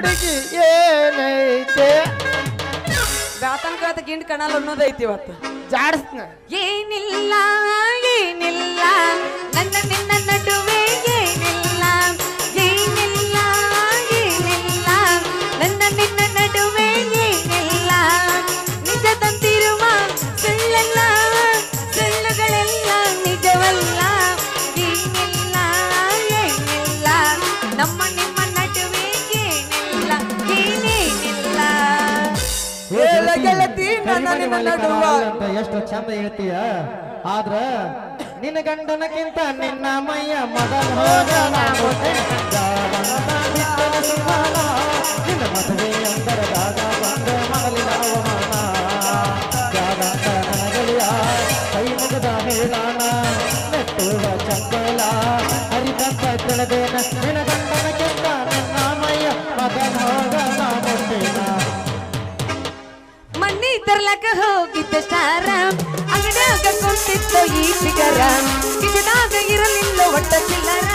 ಹುಡುಗಿ ಏನೈತೆ ಬ್ಯಾತನ್ ಕಳತ ಗಿಂಡ್ ಕಣಲ್ ಅನ್ನೋದೈತಿ ಇವತ್ತು ಜಾಡಿಸ್ನ ಏನಿಲ್ಲ ಏನಿಲ್ಲ ನನ್ನ ನಿನ್ನ ನಡುವೆ ಏನಿಲ್ಲ ಏನಿಲ್ಲ ಏನಿಲ್ಲ ನನ್ನ ನಿನ್ನ ನಡುವೆ ಏನಿಲ್ಲ ನಿಜದಂತಿರುವ ಸುಳ್ಳಲ್ಲ ಸುಳ್ಳುಗಳೆಲ್ಲ ನಿಜವಲ್ಲ ಏನಿಲ್ಲ ಏನಿಲ್ಲ ನಮ್ಮ ನಿಮ್ಮ ನಡುವೆ ಏನಿಲ್ಲ ಏನೇನಿಲ್ಲ ಹೇಳ ಗೆಳತಿ ನನ್ನ ನಿನ್ನ ನಡುವ ಅಂತ ಎಷ್ಟು ಚಂದ ಹೇಳ್ತೀಯ ಆದ್ರ ನಿನ್ನ ಗಂಡನಕ್ಕಿಂತ ನಿನ್ನ ಮೈಯ ಮೊದಲ ಹೋಗ ನಿನ್ನ ಮದುವೆ ಅಂತರದಾಗ ಬಂದ ಮಗಲಿನ ಅವಮಾನ ಜಾಗಂತ ನನಗಳಿಯ ಕೈ ಮುಗದ ಹೇಳಾನ ನೆಟ್ಟುವ ಚಪ್ಪಲ ಹರಿದಂತ ತಿಳಿದೇನ ನಿನ್ನ ಗಂಡನಕ್ಕಿಂತ ನಿನ್ನ ಮೈಯ ಮೊದಲ ಹೋಗ ಮುಟ್ಟಿನ ಮಣ್ಣಿ ತರ್ಲಕ ಹೋಗಿದ್ದ ಸ್ಟಾರ ಅಂಗಡ್ಯಾಗ ಕುಂತಿತ್ತು ಈ ಫಿಗರ ಕಿಜದಾಗ ಇರಲಿಲ್ಲ ಒಟ್ಟ ಚಿಲ್ಲರ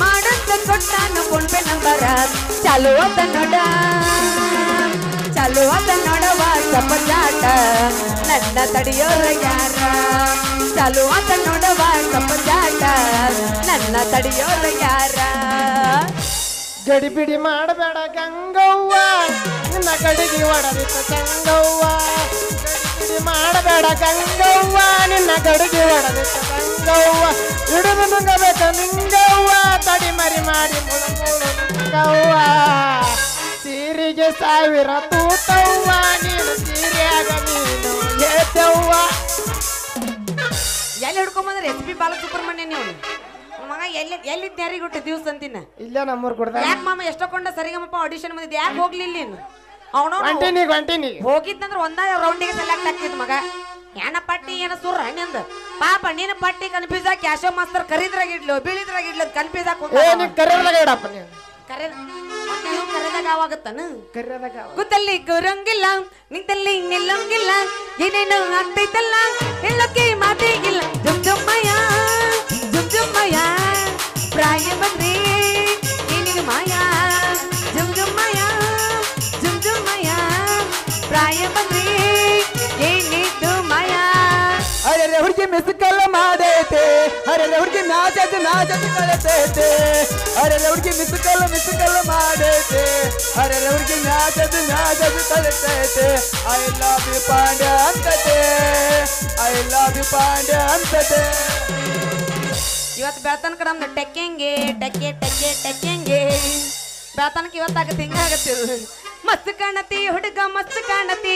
ಮಾಡಂತ ಕೊಟ್ಟಾನ ಫೋನ್ಪೇ ನಂಬರ ಚಾಲು ಅದ ನೋಡವ ಚಪಚಾಟ ನನ್ನ ತಡಿಯೋರ ಯಾರ ಚಾಲು ಅದ ನೋಡವ ಚಪಚಾಟ ನನ್ನ ತಡಿಯೋರ ಯಾರ ಗಡಿಬಿಡಿ ಮಾಡಬೇಡ ಗಂಗವ್ವ ನಿನ್ನ ಗಡಿಗೆ ಹೊಡೆದಿತ್ತ ಚಂಗವ್ವ ಗಡಿಬಿಡಿ ಮಾಡಬೇಡ ಗಂಗವ್ವ ನಿನ್ನ ಗಡಿಗೆ ಹೊಡೆದಿತ್ತ ಗಂಗವ್ವ ಹಿಡಿದು ನುಂಗಬೇಕ ನಿಂಗವ್ವ ತಡಿ ಮರಿ ಮಾಡಿ ಮುಳುಮುಳು ನಿಂಗವ್ವ ಸೀರೆಗೆ 1000 ತೂತವ್ವ ನೀನು ಸೀರೆಯಾಗ ನೀನು ಏತವ್ವ ಎಲ್ಲಿ ಹಿಡ್ಕೊಂಬಂದ್ರೆ ಎಸ್ ಪಿ ಬಾಲಸುಬ್ರಹ್ಮಣ್ಯ ನೀವು ಮಗ ಎಲ್ಲಿದ್ ಯಾರಿಗೆ ಹುಟ್ಟಿ ದಿವ್ಸ ಅಂತಿನ ಇಲ್ಲ ನಮ್ಮೂರ್ ಕೊಡ್ದ ಯಾಕೆ ಮಾಮ ಎಷ್ಟೊಂಡ ಸರಿಗಮ್ಮಪ್ಪ ಆಡಿಷನ್ ಬಂದಿದ್ದು ಯಾಕೆ ಹೋಗ್ಲಿಲ್ಲ ನೀನು ಅವನು ಗಂಟಿನಿ ಹೋಗಿದ್ನಂದ್ರ ಒಂದ ರೌಂಡಿಗೆ ಸೆಲೆಕ್ಟ್ ಆಗ್ತಿದ್ ಮಗ ಏನ ಪಟ್ಟಿ ಏನ ಸುರ ಹಣ್ಣಿಂದ ಪಾಪ ನೀನು ಪಟ್ಟಿ ಕನ್ಫ್ಯೂಸ್ ಆಗಿ ಕ್ಯಾಶೋ ಮಾಸ್ತರ್ ಕರಿದ್ರಾಗಿಡ್ಲು ಬೀಳಿದ್ರಾಗಿಡ್ಲು ಕನ್ಫ್ಯೂಸ್ ಆಗಿ ಕರೆದಾಗ ಇಡಪ್ಪ ನೀವು ಕರೆದಾಗ ಆವಾಗತ್ತನು ಕರೆದಾಗ ಕೂತಲ್ಲಿ ಕೂರಂಗಿಲ್ಲ ನಿಂತಲ್ಲಿ ನಿಲ್ಲಂಗಿಲ್ಲ ಏನೇನು ಆಗ್ತೈತಲ್ಲ ಹೇಳೋಕೆ ಮಾತೇಗಿಲ್ಲ ಜುಮ್ ಜುಮ್ಮಯ್ಯ ಪ್ರಾಯ ಬಂದ್ರಿ ಏನಿಗೆ ಮಾಯಾ ಜುಮ್ ಜುಮ್ಮಯ್ಯ ಪ್ರಾಯ ಬಂದ್ರಿ ಏನಿದ್ದು ಮಾಯಾ ಅರೆ ಹುಡುಗಿ ಮಿಸ್ಕಲ್ ಮಾಡೈತೆ ಅರೆ ಹುಡುಗಿ ನಾಚದ ಕಳತೈತೆ ಅರೆ ಹುಡುಗಿ ಮಿಸ್ಕಲ್ ಮಾಡೈತೆ ಅರೆ ಹುಡುಗಿ ನಾಚದ ಕಳತೈತೆ ಐ ಲವ್ ಯು ಪಾಂಡ್ಯ ಅಂತತೆ ಇವತ್ತು ಬೆಳತನ ಕಡೆ ನಮ್ದು ಟೆಕ್ಕೆಂಗೆ ಬೆಳತನಕ್ಕೆ ಇವತ್ತಾಗತ್ತೆ ಹಿಂಗಾಗತ್ತಿರು ಮಸ್ತ್ ಕಾಣತಿ ಹುಡುಗ ಮಸ್ತ್ ಕಾಣತಿ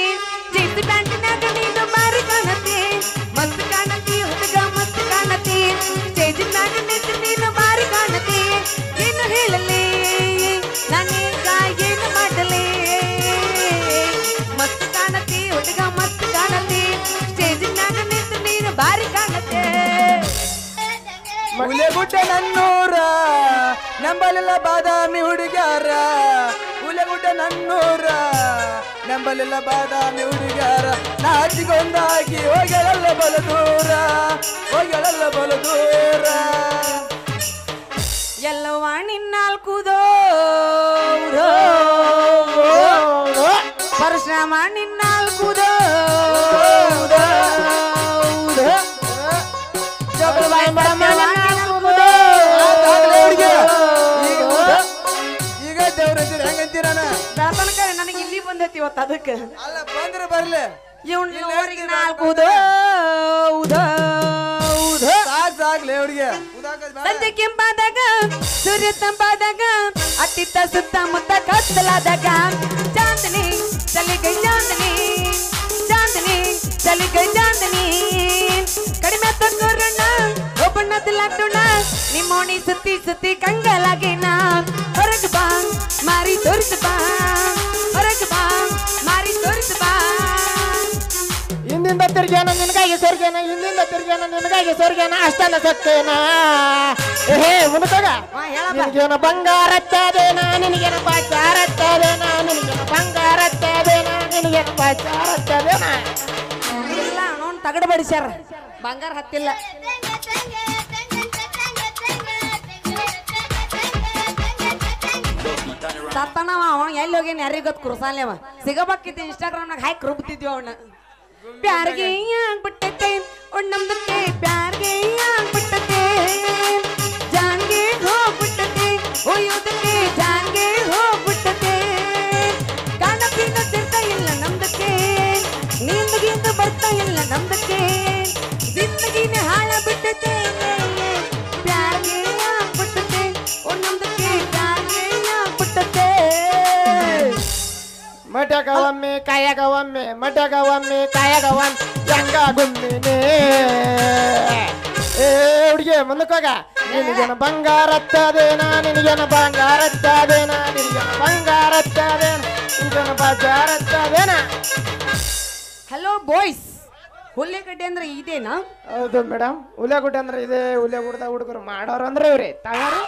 ಜೈಸಿ ಪ್ಯಾಂಟಿನಾಗ ನೀನು ಮಾರಿ ಕಾಣತಿ ಮಸ್ತ್ ಕಾಣತಿ ಹುಡುಗ ಮಸ್ತ್ ಕಾಣತಿ ಜೈಸಿ ಪ್ಯಾಂಟಿನಾಗ ನೀನು ಮಾರಿ ಕಾಣತಿ ಏನು ಹೇಳಲಿ ನಾನೀಗ ಏನು ಮಾಡಲಿ ಮಸ್ತ್ ಕಾಣತಿ ಹುಡುಗ ಮಸ್ತ್ ಕಾಣತಿ ಸ್ಟೇಜಿನಾಗ ನಿಂತು ನೀನು ಬಾರಿ ಕಾಣತೆ ಉಲೆಗುಡ್ಡ ನನ್ನೂರ ನಂಬಲಿಲ್ಲ ಬಾದಾಮಿ ಹುಡುಗ್ಯಾರ ಉಲೆಗುಡ್ಡ ನನ್ನೂರ ನಂಬಲಿಲ್ಲ ಬಾದಾಮಿ ಹುಡುಗ್ಯಾರ ನಾಚಿಗೊಂದಾಗಿ ಹೋಗಳಲ್ಲ ಬಲು ದೂರ ಎಲ್ಲವ ನಿನ್ನಾಲ್ಕು ಪರಶುರಾಮ ನಿನ್ನಾಲ್ಕು ಈಗ ದೇವ್ರ ಹೆಂಗಂತೀರಣ ಬೆಳತನಕ ನನಗೆ ಇಲ್ಲಿ ಬಂದೈತಿ ಇವತ್ತು ಅದಕ್ಕೆ ಅಲ್ಲ ಬಂದ್ರೆ ಬರ್ಲಿ ಇವನಿಗೆ ನಾಲ್ಕು ಸಾಕ್ಲಿ ಅವ್ರಿಗೆ ಸಂಜೆ ಕೆಂಪಾದಾಗ ಸೂರ್ಯ ತಂಪಾದಾಗ ಅತ್ತಿತ್ತ ಸುತ್ತಮುತ್ತ ಕತ್ತಲಾದಾಗ ಚಾಂದನಿ ಚಲಿಗೈ ಚಾಂದನಿ ಕಡಿಮೆ ತಗೋರಣ್ಣ ಒಬ್ಬಣ್ಣದ ಲಾಕ್ಡೌನ ನಿಮ್ಮೋಣಿ ಸುತ್ತಿ ಕಂಗಲಾಗೇನ ಹೊರಗೆ ಬಾ ಮಾರಿ ತೋರಿಸು ಬಾ ಹಿಂದಿಂದ ತಿರ್ಗ್ಯಾನ ನಿನಗಾಗಿ ಸ್ವರ್ಗ್ಯಾನ ಅಷ್ಟನ್ನ ಸತ್ತೇನ ಹೇ ಮುನತಗ ನಿನಗೇನ ಬಂಗಾರತ್ತದೇನ ನಿನಗೇನ ಪಾಚಾರತ್ತದೇನ ಇಲ್ಲ ಅವನು ತಗಡು ಬಡಿಸ್ಯಾರ ಬಂಗಾರ ಹತ್ತಿಲ್ಲ Turn around. ಸತ್ತನವ ಅವ ಎಲ್ಲಿ ಹೋಗಿ ಯಾರಿಗ ಗೊತ್ತು ಕುರ್ಸಾಲೆ ಅವ ಸಿಗಬೇಕಿತ್ತು ಇನ್ಸ್ಟಾಗ್ರಾಮ್ನಾಗ ಹಾಕಿ ರುಬ್ತಿದ್ವಿ ಅವನ್ನ ಪ್ಯಾರ್ಗೆ ಆಗ್ಬಿಟ್ಟೈತೆ ನಮ್ದಕ್ಕೆ ಪ್ಯಾರ್ಗೆ ಆಗ್ಬಿಟ್ಟತೆ ಜಾನ್ಗೆ ಹೋಗ್ಬಿಟ್ಟತೆ ಒಯ್ಯೋದಕ್ಕೆ ಜಾನ್ಗೆ ಹೋಗ್ಬಿಟ್ಟತೆ ಕಾಣಪಿನ ತಿರ್ತಾ ಇಲ್ಲ ನಮ್ದಕ್ಕೆ ನಿಂದಗಿಂದ ಬರ್ತಾ ಇಲ್ಲ ನಮ್ದಕ್ಕೆ ಜಿಂದಗಿನೇ ಹಾಳ ಬಿಟ್ಟತೆ ಪ್ಯಾರ್ಗೆ ಆಗ್ಬಿಟ್ಟತೆ ನಮ್ದಕ್ಕೆ ಪ್ಯಾರ್ಗೆ ಆಗ್ಬಿಟ್ಟತೆ ಮಟ್ಯಾಗ ಒಮ್ಮೆ ಕಾಯಾಗ ಒಮ್ಮೆ ಮಟ್ಯಾಗ ಒಮ್ಮೆ ಕಾಯಾಗ ಒಮ್ಮೆ ಹೆಂಗ ಗುಮ್ಮಿನೇ ಏ ಹುಡುಗಿ ಮುಂದಕ್ಕೋಗ ನಿನಗೇನ ಬಂಗಾರತ್ತದೇನ ನಿನಗೇನ ಬಂಗಾರತ್ತದೇನ ನಿನಗೇನ ಬಂಗಾರತ್ತದೇನ ನಿನಗೇನ ಬಾಜಾರತ್ತದೇನ. ಹಲೋ ಬಾಯ್ಸ್ ಹುಲ್ಲೆಗಡ್ಡೆ ಅಂದ್ರೆ ಇದೇನಾ? ಹೌದು ಮೇಡಮ್, ಹುಲಿಗುಡ್ಡೆ ಅಂದ್ರೆ ಇದೆ. ಹುಲಿಗುಡ್ಡ ಹುಡುಗರು ಮಾಡೋರು ಅಂದ್ರೆ ಇವ್ರಿ ತಗಾರು.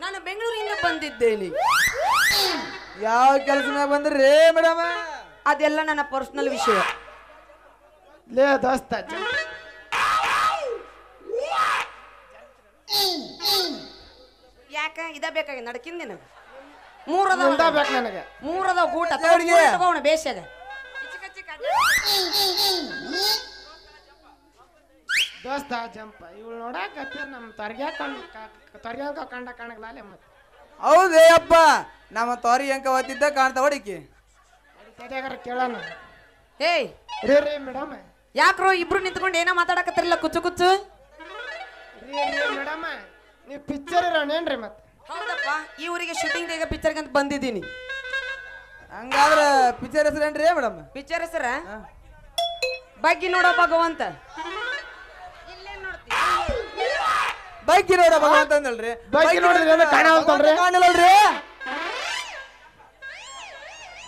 ನಾನು ಬೆಂಗಳೂರಿಂದ ಬಂದಿದ್ದೇನೆ. ಯಾವ ಕೆಲಸನಾಗ ಬಂದ್ರಿ ಮೇಡಮ್? ಅದೆಲ್ಲ ನನ್ನ ಪರ್ಸನಲ್ ವಿಷಯ. ಲೇ ದೋಸ್ತ ಯಾಕ ಇದ ಬೇಕಾಗಿ ನಡಕಿಂದಿನ ಬೇಕು ನನಗೆ ಮೂರದ ಊಟ ತಗೋಣ ಬೇಷಾಗ ದೋಸ್ತ ಜಂಪ ಇವಳು ನೋಡಾಕ ನಮ್ಮ ತೊರ್ಗ್ಯಾಕ ಕಂಡ ಕಾಣಗ್ಲಾಲೆ ಮತ್ತೆ. ಹೌದೇ ಅಪ್ಪ, ನಮ್ಮ ತೋರಿ ಅಂಕ ಓದ್ತಿದ್ದ ಕಾಣ್ತಾ ಹೊಡಿಕಿ ಕೇಳೋಣ. ಏಯ್ ರೀ ರೀ ಮೇಡಮ್, ಯಾಕ್ರೋ ಇಬ್ರು ನಿಂತ್ಕೊಂಡು ಏನೋ ಮಾತಾಡಕತ್ತಿರಲ್ಲ ಕುಚ್ಚು ಕುಚ್ಚು. ರೀ ರೀ ಮೇಡಮ್, ನೀವು ಪಿಕ್ಚರ್ ಇರೋಣೇನ್ರಿ ಮತ್ತೆ? ಹೌದಪ್ಪ, ಈ ಊರಿಗೆ ಶೂಟಿಂಗ್ ಈಗ ಪಿಕ್ಚರ್ಗೆ ಅಂತ ಬಂದಿದ್ದೀನಿ. ಹಂಗಾದ್ರ ಪಿಕ್ಚರ್ ಹೆಸರೇನ್ರಿ ಮೇಡಮ್? ಪಿಕ್ಚರ್ ಹೆಸರ ಬಗ್ಗಿ ನೋಡೋ ಭಗವಂತ. ಬೈಕಿ ನೋಡ ಭಗವಂತ ಅಂದಲ್ರಿ. ಬೈಕಿ ನೋಡಿದ್ರೆ ಕಾಣವಲ್ತಲ್ರಿ? ಕಾಣಲ್ಲಲ್ರಿ?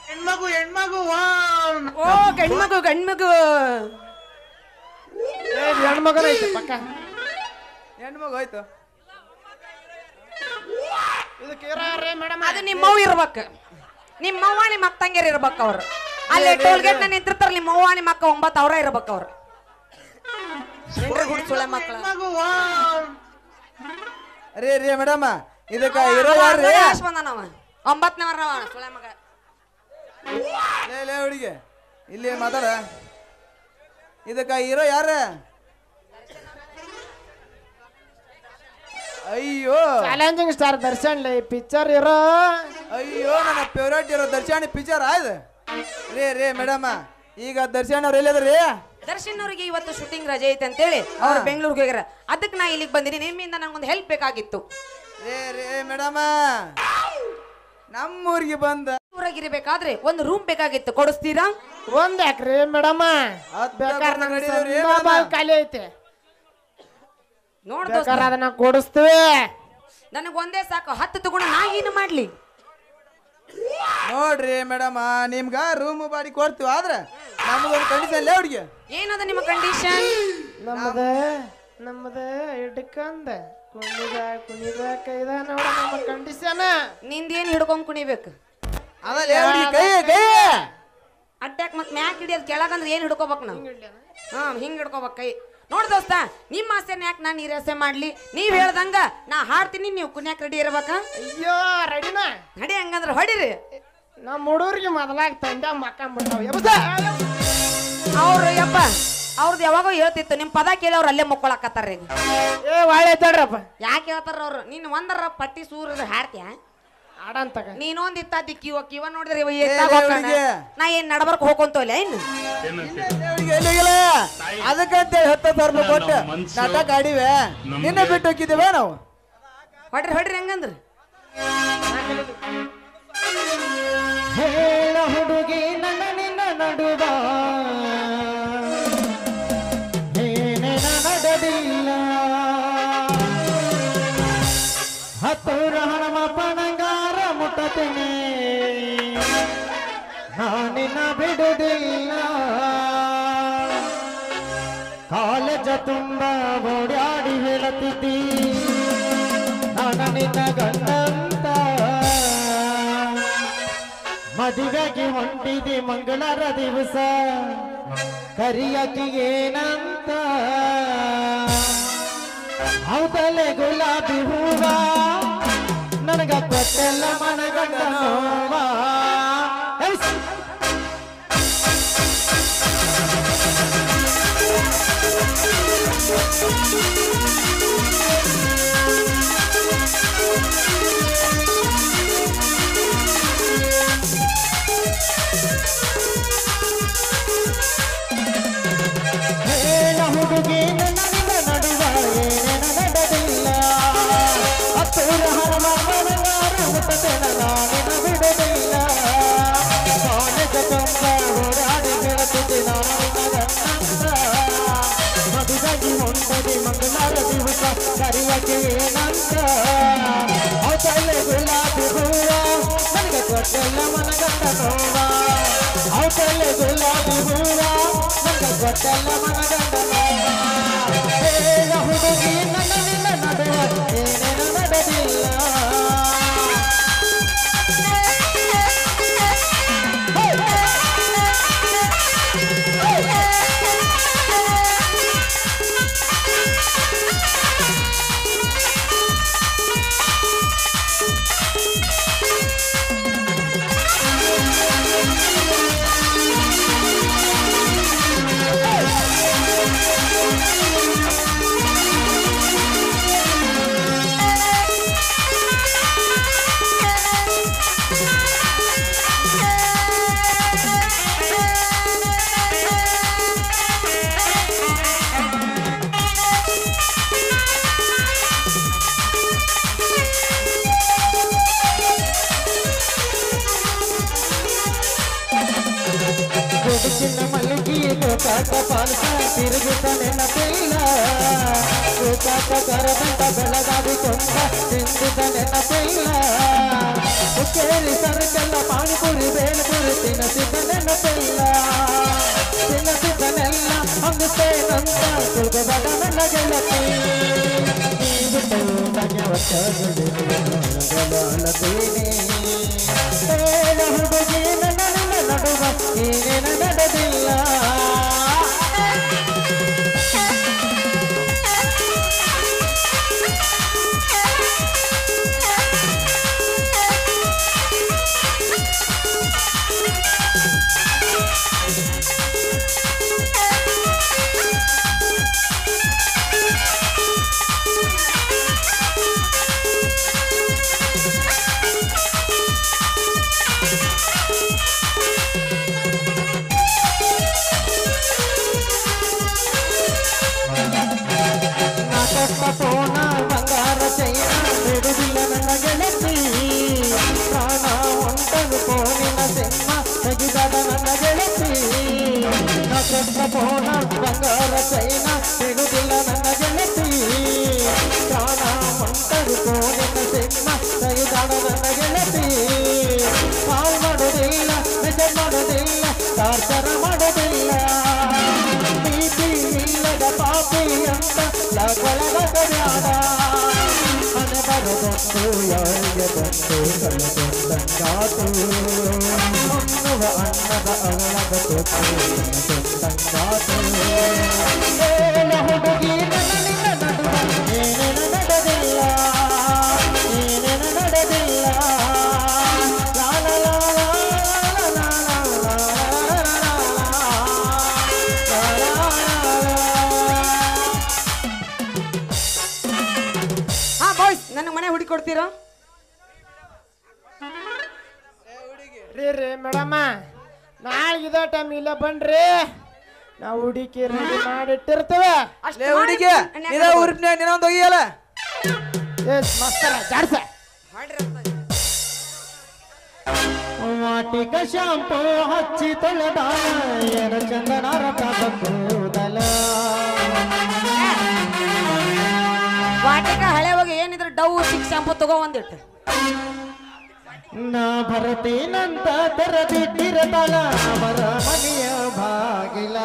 ಹೆಣ್ಮಗು ಹೆಣ್ಮಗು ಓ ಗಂಡ್ಮಗು ಗಂಡ್ಮಗು ಹೆಣ್ಮಗನ ಐತೆ ಪಕ್ಕ. ಹೆಣ್ಮಗು ಹೋಯ್ತು. ಇದಕ್ಕೆ ಇರೋರೇ ಮೇಡಮ್? ಅದು ನಿಮ್ಮವ್ವ ಇರ್ಬೇಕು. ನಿಮ್ಮವ್ವ ನಿಮ್ಮ ಅಕ್ಕ ತಂಗಿಯರು ಇರ್ಬೇಕು ಅವ್ರು. ಅಲ್ಲಿ ಟೋಲ್ಗೇಟ್ ನಾನು ನಿಂತಿರ್ತಾರ ನಿಮ್ಮವ್ವ ನಿಮ್ಮ ಅಕ್ಕ 9 ಅವರ ಇರ್ಬೇಕು ಅವ್ರು. ಸುಳೆ ಮಕ್ಕಳು. ರೀ ರೀ ಮೇಡಮ್, ಇದಕ್ಕ ಇರೋ ಯಾರ್ರಿ? 9ನೇ ವಾರ ಸುಳೆ ಮಗ. ಲೇ ಹುಡುಗಿ ಇಲ್ಲಿ ಮಾತಾಡ. ಇದಕ್ಕ ಇರೋ ಯಾರ? ಅಯ್ಯೋ ಚಾಲೆಂಜಿಂಗ್ ಸ್ಟಾರ್ ದರ್ಶನ್ ಲೇ ಪಿಕ್ಚರ್ ಇರೋ. ಅಯ್ಯೋ ನನ್ನ ಫೇವ್ರೇಟ್ ಇರೋ ದರ್ಶನ್ ಪಿಕ್ಚರ್ ಆಯ್ತು. ರೀ ರೀ ಮೇಡಮ್, ಈಗ ದರ್ಶನ್ ಅವ್ರು ಎಲ್ಲಿದ್ರಿ? ದರ್ಶನ್ ಅವರಿಗೆ ಇವತ್ತು ಶೂಟಿಂಗ್ ರಜೆ ಐತೆ ಅಂತೇಳಿ ಅವ್ರು ಬೆಂಗಳೂರಿಗೆ ಹೋಗ್ಯಾರ. ಅದಕ್ಕೆ ನಾ ಇಲ್ಲಿಗೆ ಬಂದಿನಿ. ನಿಮ್ಮಿಂದ ನನಗೊಂದು ಹೆಲ್ಪ್ ಬೇಕಾಗಿತ್ತು. ರೇ ರೇ ಮೇಡಮ್, ನಮ್ಮೂರಿಗೆ ಬಂದ ಊರಾಗಿರ್ಬೇಕಾದ್ರೆ ಒಂದು ರೂಮ್ ಬೇಕಾಗಿತ್ತು, ಕೊಡಿಸ್ತೀರಾ? ಒಂದ್ ಯಾಕ್ರಿ ಮೇಡಮ್? ಬೇಕಾದ್ರೆ ಖಾಲಿ ಐತೆ, ನೋಡ್ ಅದನ್ನ ಕೊಡಿಸ್ತೀವಿ. ನನಗೆ ಒಂದೇ ಸಾಕು, 10 ತಗೊಂಡು ನಾ ಏನು ಮಾಡ್ಲಿ? ನೋಡ್ರಿ ಮೇಡಮ್, ನಿಮ್ಗ ರೂಮ್ ಬಾಡಿ ಕೊಡ್ತೀವಿ. ಆದ್ರೆ ನಮಗೊಂದು ಕಂಡೀಷನ್ ಹುಡುಗಿ. ಏನದ ನಿಮ್ಮ ಕಂಡೀಷನ್? ನಮ್ಮದ ಹಿಡ್ಕಂದ ಕುಣಿಬೇಕ ನೋಡ ನಮ್ಮ ಕಂಡೀಷನ್. ನಿಂದೇನು ಹಿಡ್ಕೊಂಡ್ ಕುಣಿಬೇಕು? ಅದಲ್ಲ ಹುಡುಗಿ ಕೈ ಕೈ ಅಡ್ಡಾಕ್ ಮತ್ ಮ್ಯಾಕ್ ಹಿಡಿಯೋದು ಕೆಳಗಂದ್ರೆ ಏನ್ ಹಿಡ್ಕೋಬೇಕು ನಾವು? ಹಿಂಗ್ ಹಿಡ್ಕೋಬೇಕು ಕೈ. ನೋಡ್ ದೋಸ್ತ, ನಿಮ್ಮ ಆಸೆನ ಯಾಕೆ ನಾನು ನಿರಾಸೆ ಮಾಡ್ಲಿ? ನೀವ್ ಹೇಳ್ದಂಗ ನಾ ಹಾಡ್ತೀನಿ, ನೀವು ಕುಣ್ಯಾಕ್ ರೆಡಿ ಇರ್ಬೇಕ? ಅಯ್ಯೋ ರೆಡಿನ ನಡಿ, ಹಂಗಂದ್ರ ಹೊಡಿರಿ. ನಮ್ಮ ಹುಡುಗರಿಗೆ ಮೊದಲಾಗ ತಂದೆ ಮಕ್ಕಂಬಿಡ್ತಾವ. ಅವ್ರು ಯಪ್ಪ ಅವ್ರದ್ದು ಯಾವಾಗೋ ಹೇಳ್ತಿತ್ತು, ನಿಮ್ ಪದ ಕೇಳಿ ಅವ್ರು ಅಲ್ಲೇ ಮುಕ್ಕೊಳಕತ್ತಾರ ಈಗ. ಏ ಒಳ್ಳೆ ತಡ್ರಪ್ಪ. ಯಾಕೆ ಹೇಳ್ತಾರ ಅವ್ರು? ನೀನ್ ಒಂದರ ಪಟ್ಟಿ ಸೂರ ಹಾಡ್ತೀಯ ಆಡಂತಗ. ನೀನೊಂದ್ ಇತ್ತಾದಿ ಕಿವ ನೋಡಿದ್ರೆ ನಾ ಏನ್ ನಡಬರ್ಕ್ ಹೋಗ್ಕೊಂತೋಲ್ಲ ಇನ್ನು ಅದಕ್ಕಂತ 10,000 ರೂಪಾಯಿ ಕೊಟ್ಟು ನಾಟಕ ಆಡಿವೆ. ನಿನ್ನೆ ಬಿಟ್ಟು ಹೋಗಿದ್ದೇವೆ ನಾವು. ಹೊಡ್ರಿ ಹಂಗಂದ್ರ ಹೇಳ ಹುಡುಗಿ ನನ್ನ ನಿನ್ನ ನಡುವ ಏನೇನ ನಡೆದಿಲ್ಲ. ಹತ್ತೂರ ಹಣಮ ಪಣಂಗಾರ ಮುಟ್ಟತೇನೆ, ನಾನಿನ್ನ ಬಿಡುವುದಿಲ್ಲ. ಕಾಲೇಜ ತುಂಬ ಓಡಾಡಿ ಹೇಳುತ್ತಿದ್ದಿ ನಾನು ನಿನ್ನ ಗಂಡಂತ. ಮದುವೆಗೆ ಹೊಂಟಿದಿ ಮಂಗಳರ ದಿವಸ, ಕರಿಯಕಿ ಏನಂತ. ಹೌದಲೆ ಗುಲಾಬಿ ಹೂವ ನನಗ ಕೊಟ್ಟೆಲ್ಲ ಮನಗಂಡ ನೋವಾ ಹೇಳ ಹುಡುಗಿ ನನ್ನ ನಡುವ ಏನೇನ ನಡೆದಿಲ್ಲ ಹತ್ತೂರ ಹರಮಾರ ಮುಟ್ಟತೆನ ನಾನಿನ ಬಿಡುವುದಿಲ್ಲ ಕಾಲೇಜ ತುಂಬ ಓಡಾಡಿ ಬೆಳೆದಿದ್ದೆ ನಾನು ಗಂಡ ಮದುವಾಗಿ ಹೊಂದದೆ ಮಂಗಳಾರ ದಿವಸ ಕರಿಯಕ್ಕೆ ಏನಂತ ಅವತಲೆ ಗುಲಾಬಿ ಹೂವ ನನಗೆ ಕೊಟ್ಟೆಲ್ಲ ಮನಗಂಡ ನೋವ ಅವತಲೆ ಗುಲಾಬಿ ಹೂವ ನನಗೆ ಕೊಟ್ಟೆಲ್ಲ ಮನಗಂಡ ನೋವ ಹೇಳ ಹುಡುಗಿ ನನ್ನ ನಿನ್ನ ನಡುವ ಏನೇನು ನಡೆದಿಲ್ಲ చిన్న మల్లికి గోకాక పాల్క తిరుగుత నెన్నపిల్ల గోకాక కరదంట బెళగాది కొండ తిందుత నెన్నపిల్ల ఉక్కేరి సరుకెల్ల పానిపూరి వేలుపూరి తినసిత నెన్నపిల్ల తినసిత నెల్ల అందిస్తేనంత సుగబడ నెన్న ಗೆಳತಿ ನೀವಿಟ್ಟು ನಗೆವತ್ತ ನುಡಿಗಳಾಲತೀನಿ ಹೇಳ ಹುಡುಗಿ ನನ್ನ ನಡುವ ಏನೇನ ನಡೆದಿಲ್ಲ ಪೋನ ಬಂಗಾರ ಚೈನ ಬಿಡುದಿಲ್ಲ ನನ್ನ ಗೆಳತಿ ಪ್ರಾಣ ಹೊಂಟನು ಪೋನಿನ ಸಿಂಹ ತೆಗಿದಾದ ನನ್ನ ಗೆಳತಿ ನಕ್ಷತ್ರ ಪೋನ ಬಂಗಾರ ಚೈನ ಬಿಡುದಿಲ್ಲ ನನ್ನ ಗೆಳತಿ ಪ್ರಾಣ ಹೊಂಟನು ಪೋನಿನ ಸಿಂಹ ತೆಗಿದಾದ ನನ್ನ ಗೆಳತಿ ಸಾವು ಮಾಡೋದಿಲ್ಲ ಮೆಸೇಜ್ ಮಾಡೋದಿಲ್ಲ ಟಾರ್ಚರ್ ಮಾಡೋದಿಲ್ಲ ಪ್ರೀತಿ ಇಲ್ಲದ ಪಾಪಿ ಅಂತ ಲಗೊಳಗಬ್ಯಾಡ ಮನೆ ಬರದೊಂದು ಯಾರಿಗೆ ಬಂದು ಕಳೆದೊಂದಂಗಾತು ಹೊನ್ನುವ ಅನ್ನದ ಅವಳದ ತೊಂದಂಗಾತು ಹೇಳ ಹುಡುಗಿ ನನ್ನ ನಿನ್ನ ನಡುವ ಏನೇನು ನಡೆದಿಲ್ಲ ಏನೇನು ನಡೆದಿಲ್ಲ ಲಾಲ ಲಾಲ ನನ್ನ ಮನೆ ಹುಡುಕಿ ಕೊಡ್ತೀರಾ ರೀ ಮೇಡಮ್ಮ ನಾಳೆ ಇದೇ ಟೈಮ್ ಇಲ್ಲ ಬನ್ರಿ ನಾವು ಹುಡುಕಿ ರೆಡಿ ಮಾಡಿಟ್ಟಿರ್ತೇವೆ ಹುಡುಗಿ ನೀನೊಂದು ಒಯ್ಯಲ್ಲ ಮಸ್ತರ ಜಾಡ್ಸ ವಾಟಿಕ ಶಾಂಪು ಹಚ್ಚಿ ತೊಳೆದಾನ ಏನು ಚಂದನಾರ ಕೂದಲ ವಾಟಿಕ ಹಳೆ ಹೋಗಿ ಏನಿದ್ರು ಡವ್ ಸಿಕ್ಸ್ ಶಾಂಪು ತಗೋ ಒಂದಿಟ್ಟು ನಾ ಭರತೀನಂತ ತೆರದಿಟ್ಟಿರತಲ ಅವರ ಮನೆಯ ಬಾಗಿಲ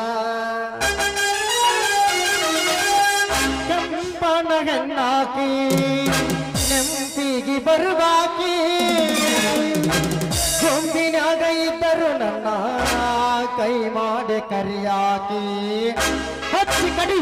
ಕೆಂಪನ ಹೆಣ್ಣಾಕಿ ನೆಂಪಿಗೆ ಬರುವಾಕಿ ಗೊಂಬಿನಾಗ ಇದ್ದರು ನನ್ನ ಕೈ ಮಾಡಿ ಕರಿಯಾಕಿ ಹಚ್ಚಿ ಕಡಿ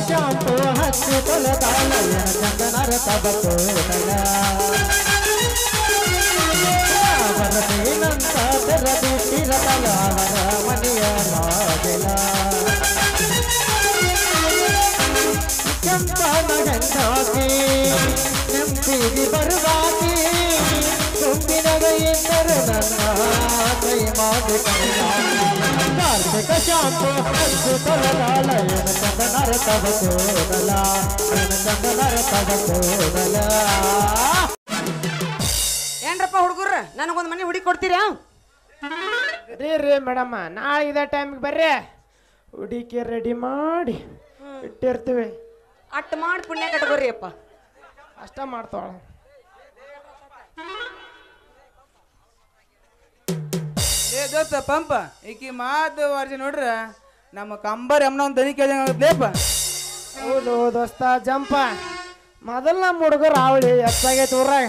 ಶಾಂಪು ಹಚ್ಚಿ ತೊಳೆದಾಳ ಚಂದನರ ತಬಕೋದಲ ವರದೇನಂತ ತೆರದಿಟ್ಟಿರತಲ ಅವರ ಮನೆಯ ಬಾಗಿಲ ಕೆಂಪನ ಹೆಣ್ಣಾಗಿ ನೆಂಪಿಗೆ ಬರುವಾಗಿ ತುಂಬಿನಗೆಯಿದ್ದರು ನನ್ನ ಕೈ ಮಾಡಿ ಕಾರ್ತಿಕ ಶಾಂಪು ಹಚ್ಚಿ ತೊಳೆದಾಳ ಚಂದನರ ತಬಕೋದಲ ಚಂದನರ ತಬಕೋದಲ ಏನ್ರಪ್ಪ ಹುಡುಗರು ನನಗೊಂದು ಮನೆ ಹುಡುಗಿ ಕೊಡ್ತೀರಾ ರೀ ಮೇಡಮ್ಮ ನಾಳೆ ಇದೇ ಟೈಮಿಗೆ ಬರ್ರಿ ಹುಡುಕಿ ರೆಡಿ ಮಾಡಿ ಇಟ್ಟಿರ್ತೀವಿ ಅಟ್ ಮಾಡಿ ಪುಣ್ಯ ಕಟ್ಕೋರಿ ಅಪ್ಪ ಅಷ್ಟ ಮಾಡ್ತಾಳ ಏ ದೋಸ್ತ ಪಂಪ ಈಕಿ ಮಾತು ವರ್ಷ ನೋಡ್ರ ನಮ್ಮ ಕಂಬರ್ ಎಮ್ನ ಒಂದು ದನಿ ಕೇಳಿದಂಗಪ್ಪ ಹೌದು ದೋಸ್ತ ಜಂಪ ಮೊದಲು ನಮ್ಮ ಹುಡುಗರು ಅವಳಿ ಹೆಚ್ಚಾಗೈತಿ ಊರಾಗ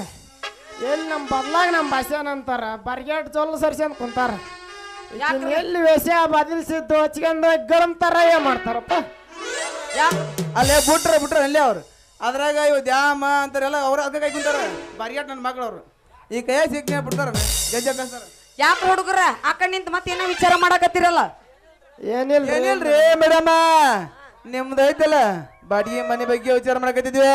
ಎಲ್ಲಿ ನಮ್ಮ ಬದ್ಲಾಗ ನಮ್ಮ ಭಾಷೆನ ಅಂತಾರ ಬರ್ಗೇಟ್ ಜೊಲ್ಲು ಸರ್ಸ್ಕೊಂಡ್ ಕುಂತಾರ ಈಕಿನ್ ಎಲ್ಲಿ ವೇಷ ಬದಲಿಸಿದ್ದು ಹಚ್ಕೊಂಡು ಗಳಂತಾರ ಏನ್ ಮಾಡ್ತಾರಪ್ಪ ಅಲ್ಲೇ ಬಿಟ್ರ ಅಲ್ಲೇ ಅವ್ರು ಅದ್ರಾಗ ಇವ್ ದ್ಯಾಮ ಅಂತಾರೆಲ್ಲ ಅವ್ರು ಅದಕ್ಕೆ ಕೈ ಕುಂತಾರ ಬರ್ಯಾಟ್ ನನ್ನ ಮಗಳು ಅವ್ರು ಈ ಕೈಯಾಗ ಸಿಕ್ಕ ಬಿಡ್ತಾರ ಜಜ್ಜ ಕಳ್ಸ್ತಾರ ಯಾಕೆ ಹುಡುಗರ ಆ ಕಡೆ ನಿಂತ ಮತ್ತೇನೋ ವಿಚಾರ ಮಾಡಕತ್ತಿರಲ್ಲ ಏನಿಲ್ರಿ ಮೇಡಮ ನಿಮ್ದು ಐತಲ್ಲ ಬಾಡಿಗೆ ಮನೆ ಬಗ್ಗೆ ವಿಚಾರ ಮಾಡಕತ್ತಿದ್ವಿ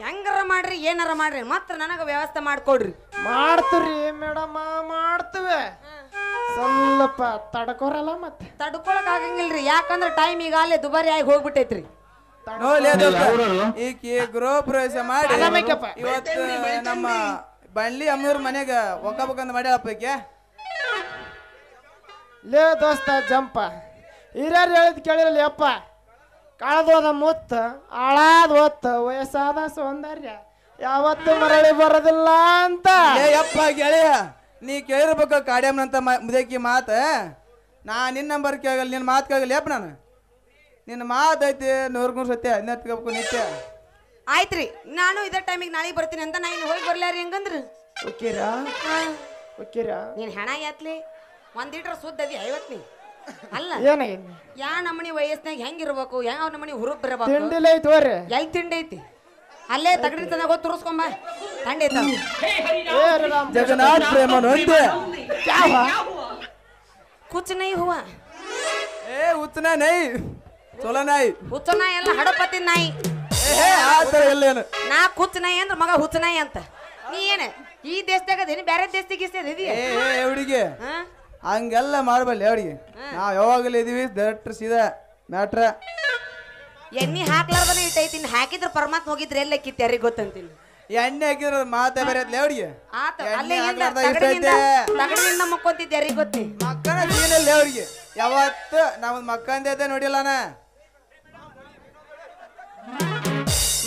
ಹೆಂಗಾರ ಮಾಡ್ರಿ ಏನಾರ ಮಾಡ್ರಿ ಮಾತ್ರ ನನಗ ವ್ಯವಸ್ಥೆ ಮಾಡ್ಕೊಡ್ರಿ ಮಾಡ್ತೀರಿ ಮೇಡಮ್ಮ ಮಾಡ್ತೀವಿ ಸ್ವಲ್ಪ ತಡ್ಕೋರಲ್ಲ ಮತ್ತೆ ತಡ್ಕೊಳಕ್ ಆಗಂಗಿಲ್ರಿ ಯಾಕಂದ್ರ ಟೈಮ್ ಈಗ ಅಲ್ಲೇ ದುಬಾರಿ ಆಗಿ ಹೋಗ್ಬಿಟ್ಟೈತ್ರಿ ಈಕಿ ಗೃಹ ಪ್ರವೇಶ ಮಾಡಿ ಇವತ್ತು ನಮ್ಮ ಬಳ್ಳಿ ಅಮ್ಮನವ್ರ ಮನೆಗ ಒಕ್ಕಬೇಕಂತ ಮಾಡ್ಯಾಳಪ್ಪ ಈಕೆ ಲೇ ದೋಸ್ತ ಜಂಪ ಹಿರಿಯರು ಹೇಳಿದ್ ಕೇಳಿರಲಿ ಅಪ್ಪ ಕಳೆದೋದ ಮುತ್ತ ಆಳಾದ ಒತ್ತ ವಯಸ್ಸಾದ ಸೌಂದರ್ಯ ಯಾವತ್ತು ಮರಳಿ ಬರೋದಿಲ್ಲ ಅಂತ ಅಪ್ಪ ಗೆಳೆಯ ನೀ ಕೇಳಿರ್ಬೇಕ ಕಾಡ್ಯಮ್ಮನಂತ ಮುದಕಿ ಮಾತ ನಾ ನಿನ್ನ ನಂಬರ್ ಕೇಳಲ್ಲ ನಿನ್ನ ಮಾತು ಕೇಳಲ್ಲ ಯಪ್ಪ ನಾನು ನಿನ್ನ ಮಾತು ಐತಿ ನೂರ್ಗುಣ್ ಸತ್ಯ ನೆತ್ಕೋಬೇಕು ನಿತ್ಯ ಆಯ್ತ್ರಿ ನಾನು ಇದೇ ಟೈಮಿಗೆ ನಾಳೆ ಬರ್ತೀನಿ ಅಂತ ನಾ ಇನ್ನು ಹೋಗಿ ಬರ್ಲಾರಿ ಹೆಂಗಂದ್ರ ಓಕೆರಾ ನೀನ್ ಹೆಣ ಯಾತ್ಲಿ ಒಂದ್ ಲೀಟರ್ ಸುದ್ದದಿ 50 ಅಲ್ಲ ಏನಾಗಿದೆ ಯಾ ನಮ್ಮನಿ ವಯಸ್ಸಿನಾಗ ಹೆಂಗಿರ್ಬೇಕು ಯಾವ ನಮ್ಮನಿ ಹುರುಪ್ ಬರಬೇಕು ತಿಂಡಿಲ್ಲ ಐತಿ ಹೋರಿ ಎಲ್ಲಿ ತಿಂಡಿ ಐತಿ ಅಲ್ಲೇ ತಗಡಿ ತನ ಹೋಗಿ ತುರ್ಸ್ಕೊಂಬ ತಂಡಿ ಐತ ಜಗನ್ನಾಥ್ ಪ್ರೇಮ ನೋಡ್ತಿ ಕುಚ್ ನೈ ಹುವ ಏ ಉತ್ತನ ನೈ ಚೊಲೋ ನಾಯಿ ಹುಚ್ಚ ನಾಯಿ ಎಲ್ಲ ಹಡಪತಿ ನಾಯಿ ಆ ಥರ ಎಲ್ಲೇನು ನಾ ಕುಚ್ ನಾಯಿ ಅಂದ್ರ ಮಗ ಹುಚ್ಚ ನಾಯಿ ಅಂತ ನೀ ಏನ ಈ ದೇಶದಾಗ ಅದೇನಿ ಬೇರೆ ದೇಶದಾಗ ಇದೀಯ ಏ ಹುಡುಗಿ ಹಂಗೆಲ್ಲ ಮಾಡಬಲ್ಲ ಅವ್ರಿಗೆ ನಾವ್ ಯಾವಾಗಲೂ ಇದೀವಿ ಡೈರೆಕ್ಟರ್ ಸೀದಾ ಮ್ಯಾಟ್ರ ಎಣ್ಣೆ ಹಾಕ್ಲಾರ್ದನೆ ಇಟ್ಟೈತಿನ್ ಹಾಕಿದ್ರ ಪರಮಾತ್ಮ ಹೋಗಿದ್ರೆ ಎಲ್ಲ ಕಿತ್ತು ಯಾರಿಗೆ ಗೊತ್ತಂತೀನಿ ಎಣ್ಣೆ ಹಾಕಿದ್ರ ಮಾತೇ ಬೇರೆ ಅವ್ರಿಗೆ ಆತ ಅಲ್ಲೇ ತಗಡಿನಿಂದ ಮಕ್ಕೊಂತಿದ್ದೆ ಯಾರಿಗೆ ಗೊತ್ತಿ ಮಕ್ಕನ ಸೀನಲ್ಲ ಅವ್ರಿಗೆ ಯಾವತ್ತು ನಮ್ದು ಮಕ್ಕಂದ ನೋಡಿಲ್ಲನ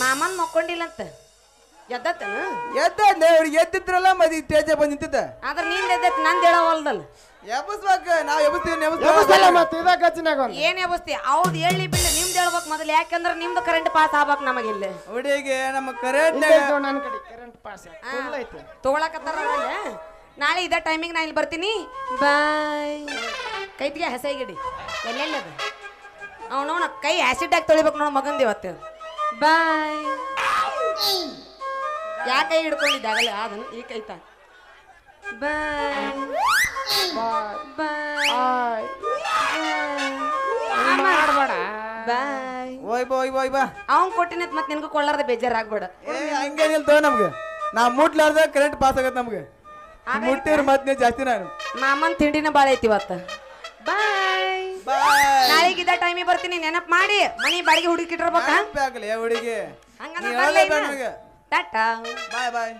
ಮಾಮನ್ ಮಕ್ಕೊಂಡಿಲ್ಲಂತ ಎದ್ದತ್ತನ ಎದ್ದ ಅವ್ರಿಗೆ ಎದ್ದಿದ್ರಲ್ಲ ಮದಿ ತೇಜ ಬಂದ್ ನಿಂತಿದ್ದ ಆದ್ರ ನೀನ್ ಎದ್ದತ್ ನಂದ್ ಹೇಳವಲ್ದಲ್ಲ ಎಬ್ಬಸ್ಬೇಕ ನಾವ್ ಎಬ್ಬಸ್ತೀವಿ ಮತ್ತೆ ಇದ ಗಚ್ಚಿನಾಗ ಏನ್ ಎಬ್ಬಸ್ತಿ ಅವ್ದ್ ಹೇಳಿ ಬಿಡ್ಲಿ ನಿಮ್ದು ಹೇಳ್ಬೇಕು ಮೊದಲು ಯಾಕಂದ್ರ ನಿಮ್ದು ಕರೆಂಟ್ ಪಾಸ್ ಆಗ್ಬೇಕು ನಮಗಿಲ್ಲ ಹುಡುಗಿಗೆ ನಮ್ಮ ಕರೆಂಟ್ ನನ್ನ ಕಡೆ ಕರೆಂಟ್ ಪಾಸ್ ಐತಿ ತಗೊಳಕತ್ತಾರ ನಾಳೆ ಇದೇ ಟೈಮಿಗೆ ನಾ ಇಲ್ಲಿ ಬರ್ತೀನಿ ಬಾಯ್ ಕೈತಿಗೆ ಹಸೈಗಿಡಿ ಎಲ್ಲೆಲ್ಲದ ಅವನವನ ಕೈ ಆಸಿಡ್ ಆಗಿ ತೊಳಿಬೇಕು ನೋಡ ಮಗಂದ ಇವತ್ತು ಬಾಯ್ ಯಾ ಕೈ ಹಿಡ್ಕೊಂಡಿದ್ದಾಗಲೇ ಅದನ್ನು ಈ ಕೈತ ಬಾಯ್ ಬಾಯ್ ಮಾಡಬೇಡ ಬಾಯ್ ಓಯ್ ಬಾ ಅವನ್ ಕೊಟ್ಟಿನತ್ ಮತ್ತೆ ನಿನಗೂ ಕೊಳ್ಳಾರ್ದ ಬೇಜಾರಾಗ್ಬೇಡ ಹಂಗೇನಿಲ್ಲ ತೋ ನಮ್ಗೆ ನಾ ಮುಟ್ಲಾರ್ದ ಕರೆಂಟ್ ಪಾಸ್ ಆಗತ್ತೆ ನಮ್ಗೆ ಮುಟ್ಟಿರ ಮತ್ತೆ ಜಾಸ್ತಿ ನಾನು ಮಾಮನ್ ತಿಂಡಿನ ಬಾಳ ಐತಿ ಇವತ್ತ ಬಾಯ್ ನಾಳೆಗೆ ಇದ ಟೈಮಿಗೆ ಬರ್ತೀನಿ ನೆನಪ್ ಮಾಡಿ ಮನಿ ಬಾಡಿಗೆ ಹುಡುಕಿಟ್ಟಿರ್ಬೇಕ ಆಗ್ಲಿ ಹುಡುಗಿ ಹಂಗಂದ್ರೆ ಟಾಟಾ ಬಾಯ್ ಬಾಯ್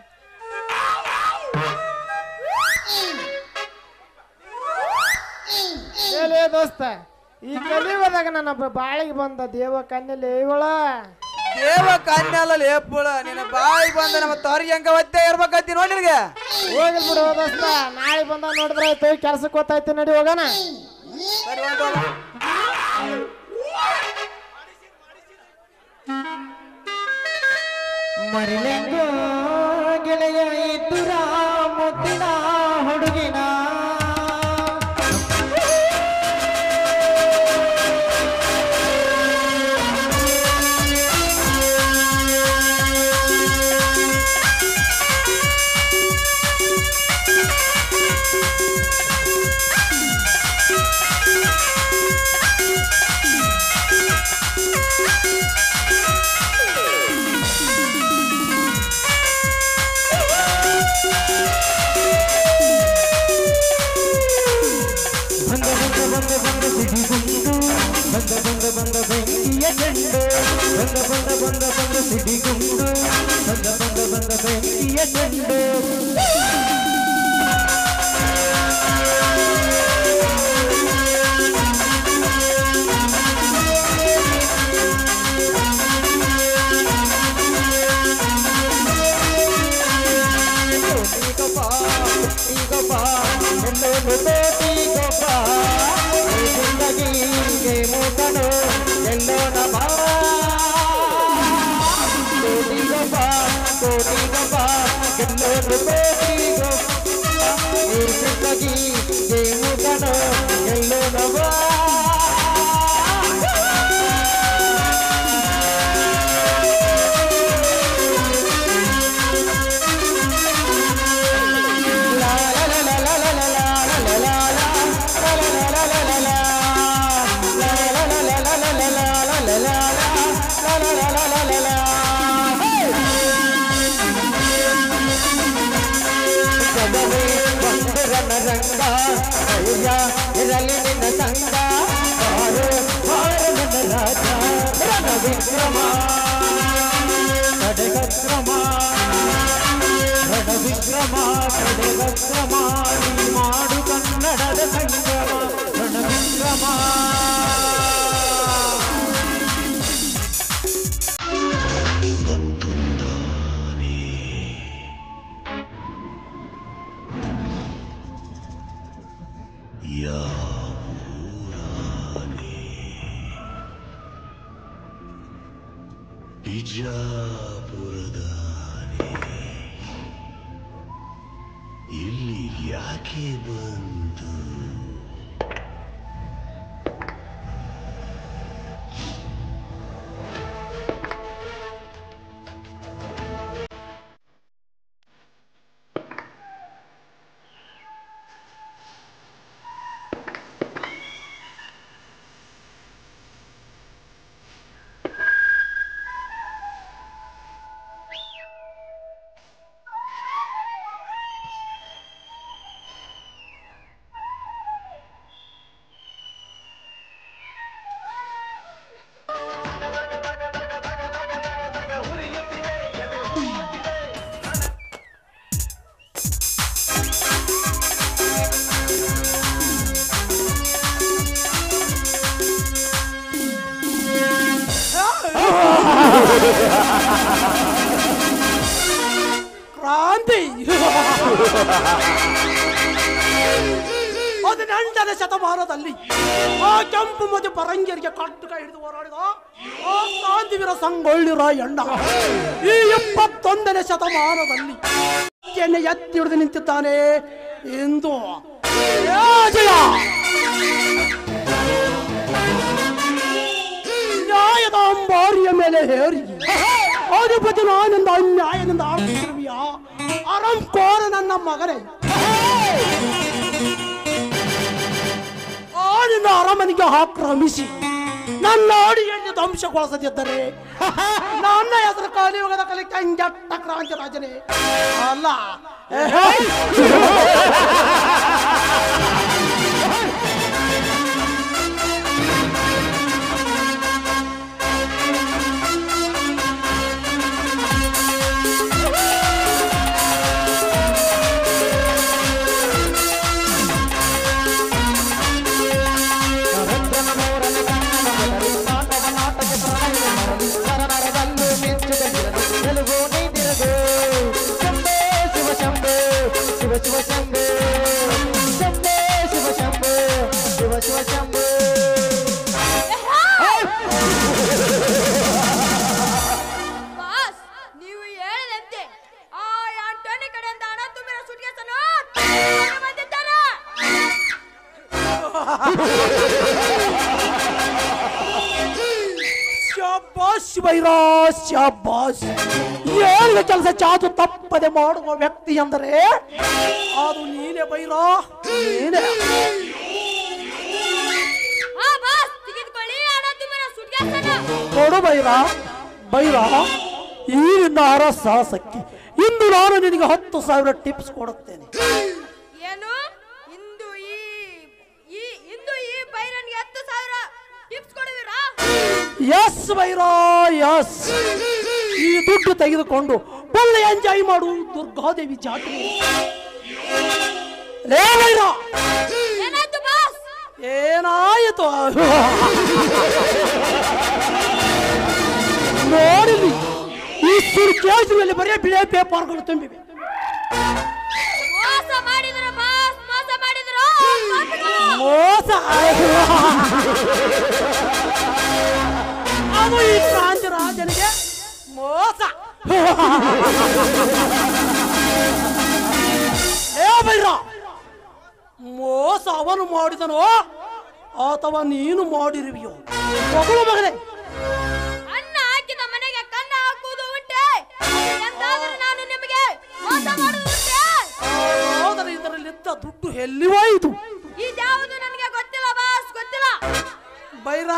ಲೇ ದೋಸ್ತ ಈ ಕಲಿಯುಗದಾಗ ನನ್ನ ಬಾಳಿಗೆ ಬಂದ ದೇವ ಕನ್ಯಲೆ ಇವಳ ದೇವ ಕನ್ಯಲ್ಲ ಲೇಪುಳ ನಿನ್ನ ಬಾಯಿ ಬಂದ ನಮ್ಮ ತವರಿಗೆ ಹೆಂಗ ಒತ್ತೆ ಇರ್ಬೇಕಂತಿ ನೋಡಿ ನಿನಗೆ ಹೋಗಿ ಬಿಡು ದೋಸ್ತ ನಾಳೆ ಬಂದ ನೋಡಿದ್ರೆ ಆಯ್ತು ಕೆಲ್ಸಕ್ಕೆ ಗೊತ್ತಾಯ್ತು ನಡಿ ಹೋಗೋಣ ಸರಿ ಹೊಂಟೋಗ ಮರಿಲೆಂಗೋ ಕಂಡು ಇರಲಿ ನಿನ್ನ ಸಂಗ ರಾಜ ರಣ ವಿಕ್ರಮ ಕಡೆಗಕ್ರಮ ರಣ ವಿಕ್ರಮ ಕಡೆಗಕ್ರಮ ನೀ ಮಾಡು ಕನ್ನಡದ ಸಂಗಮ ರಣ ವಿಕ್ರಮ ಬಿಜಾಪುರದಾನೆ ಇಲ್ಲಿ ಯಾಕೆ ಬಂತು ಕ್ರಾಂತಿ 18ನೇ ಶತಮಾನದಲ್ಲಿ ಆ ಕೆಂಪು ಮಧ್ಯ ಪರಂಗಿಯರಿಗೆ ಕಟ್ಟುಕ ಹಿಡಿದು ಹೋರಾಡಿದ ಆ ಕ್ರಾಂತಿವೀರ ಸಂಗೊಳ್ಳಿ ರಾಯಣ್ಣ ಈ 21ನೇ ಶತಮಾನದಲ್ಲಿ ಎತ್ತಿ ಹಿಡಿದು ನಿಂತಿದ್ದಾನೆ ಎಂದು ಜಯ ನ್ಯಾಯದ ಅಂಬಾರಿಯ ಮೇಲೆ ಹೇರಿ ಅಧಿಪತಿ ನಾನೆಂದ ಅನ್ಯಾಯದಿಂದ ಆಡ್ತಿರುವಿಯ ಅರಂಕೋರ ನನ್ನ ಮಗನೇ ನಿನ್ನ ಅರಮನೆಗೆ ಆಕ್ರಮಿಸಿ ನನ್ನ ಅಡಿಯಲ್ಲಿ ಧ್ವಂಸಗೊಳಿಸದಿದ್ದರೆ ನನ್ನ ಹೆಸರು ಕಲಿಯುಗದ ಕಲಿ ಕಂಜಟ್ಟ ಕ್ರಾಂತಿ ರಾಜನೇ ಅಲ್ಲ ಶಾಬಾಸ್ ಏಳಿಗೆ ಕೆಲಸ ಚಾತು ತಪ್ಪದೆ ಮಾಡುವ ವ್ಯಕ್ತಿ ಅಂದರೆ ಅದು ನೀನೇ ಬೈರಾ ನೀನೇ ಕೊಡು ಬೈರಾ ಬೈರಾ ಈ ನಿನ್ನ ಸಾಹಸಕ್ಕೆ ಇಂದು ನಾನು ನಿನಗೆ 10,000 ಟಿಪ್ಸ್ ಕೊಡುತ್ತೇನೆ ಏನು ಇಂದು ಈ ಬೈರನ್ಗೆ 10,000 ಟಿಪ್ಸ್ ಕೊಡುವಿರಾ ಎಸ್ ಬೈರಾ ಎಸ್ ಈ ದುಡ್ಡು ತೆಗೆದುಕೊಂಡು ಫುಲ್ ಎಂಜಾಯ್ ಮಾಡು ದುರ್ಗಾದೇವಿ ಜಾತ್ರೆ. ಲೇ ವೈರ, ಏನಾಯ್ತು ಬಾಸ್? ಏನಾಯಿತು ನೋಡಿಲಿ, ಈ ಸುರ್ಕೇಸಿನಲ್ಲಿ ಬರೀ ಬಿಳೆ ಪೇಪರ್ಗಳು ತುಂಬಿವೆ. ಮೋಸ ಮಾಡಿದ್ರು ಬಾಸ್, ಮೋಸ ಮಾಡಿದ್ರು. ಮೋಸ ಅದು ಈ ಕ್ರಾಂತಿ ರಾಜನಿಗೆ ಮೋಸ. ಏ ಬೈರ, ಮೋಸ ಅವನು ಮಾಡಿದನೋ ಅಥವಾ ನೀನು ಮಾಡಿರುವಿಯೋ? ಮಗಳು ಮಗನೇ, ಅನ್ನ ಹಾಕಿದ ಮನೆಗೆ ಕನ್ನ ಹಾಕುವುದು ಉಂಟೆ? ಎಂದಾದರೂ ನಾನು ನಿಮಗೆ ಮೋಸ ಮಾಡುವುದು ಉಂಟೆ? ಆದರೆ ಇದರಲ್ಲಿದ್ದ ದುಡ್ಡು ಎಲ್ಲಿವಾಯಿತು? ಇದ್ಯಾವುದು ನನಗೆ ಗೊತ್ತಿಲ್ಲ ಬಾಸ್, ಗೊತ್ತಿಲ್ಲ. ಬೈರ,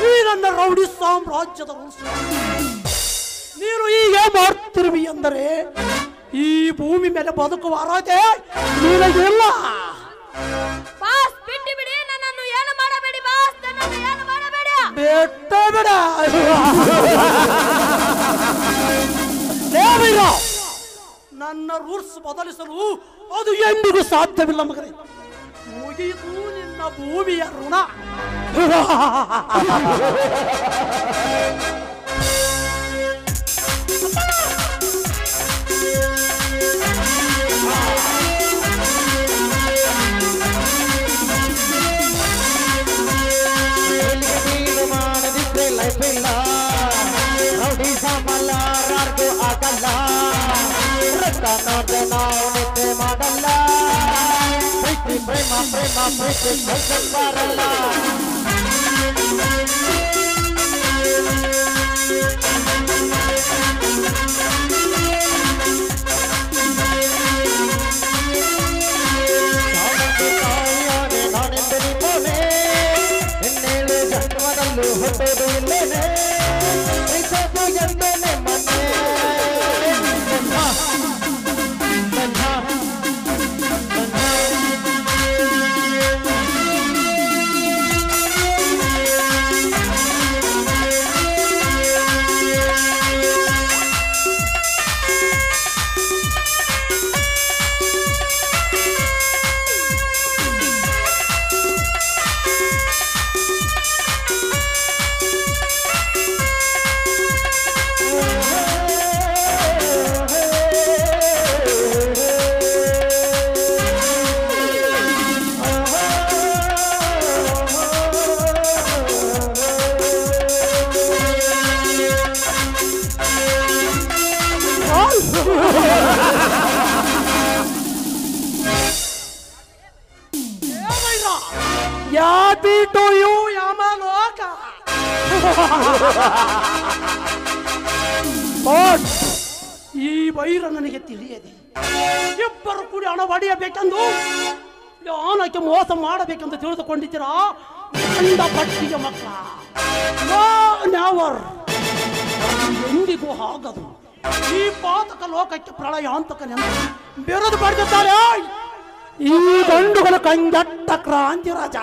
ಈ ನನ್ನ ರೌಡಿ ಸಾಮ್ರಾಜ್ಯದ ರೂಲ್ಸ್ ನೀನು ಹೀಗೆ ಮಾಡ್ತಿರುವಿ ಎಂದರೆ ಈ ಭೂಮಿ ಮೇಲೆ ಬದುಕುವ ಅರ್ಹತೆ ನಿನಗಿಲ್ಲ. ಬಾಸ್ ಬಿಟ್ಟು ಬಿಡಿ, ನನ್ನನ್ನು ಏನು ಮಾಡಬೇಡಿ ಬಾಸ್, ನನ್ನನ್ನು ಏನು ಮಾಡಬೇಡಿ. ಬೆಟ್ಟ ಬೇಡ. ನನ್ನ ರೂಲ್ಸ್ ಬದಲಿಸಲು ಅದು ಎಂದಿಗೂ ಸಾಧ್ಯವಿಲ್ಲ ಮಗನೇ. ಮುಗಿಯಿತು ನಿನ್ನ ಭೂಮಿಯ ಋಣ. ಮಾಡದಿದ್ರೆ ಲೈಫ್ ಇಲ್ಲ, ರೌಡಿ ಸಾಮಲ್ಲಾರ್ಗೂ ಆಗಲ್ಲ. ರಕ್ತ ನೋಡ್ದೆ ನಾವು ನಿದ್ದೆ ಮಾಡಲ್ಲ, ಪ್ರೀತಿ ಪ್ರೇಮ ಪ್ರೇಮ ಪ್ರೀತಿ ಕೆಲ್ಸಕ್ಕೆ ಬರಲ್ಲ. ನಾನೆಂದರೆ ಮೋನೆ, ಇನ್ನೇಳು ಜನ್ಮದಲ್ಲೂ ಹೊಟ್ಟೋದು ಇಲ್ಲೇನೆ, ಪ್ರೀತಿಸೋದು ಎಂದೇನೆ ಮೊನ್ನೆ. Happy to you, Yamaloka. But ಈ ವೈರ ನನಗೆ ತಿಳಿಯದೆ ಇಬ್ಬರು ಕೂಡಿ ಹಣ ಹೊಡೆಯಬೇಕೆಂದು ಯಾನಕ್ಕೆ ಮೋಸ ಮಾಡಬೇಕೆಂದು ತಿಳಿದುಕೊಂಡಿದ್ದೀರಾ ಗಂಡ ಪಟ್ಟಿಗೆ ಮಕ್ಕಳ. ಎಂದಿಗೂ ಆಗದು. ಈ ಪಾತಕ ಲೋಕಕ್ಕೆ ಪ್ರಳಯಾಂತಕನೆಂದು ಬಿರುದು ಪಡೆದಿದ್ದಾರೆ ಈ ಗಂಡುಗಳ ಕಂಗಟ್ಟ ಕ್ರಾಂತಿ ರಾಜ.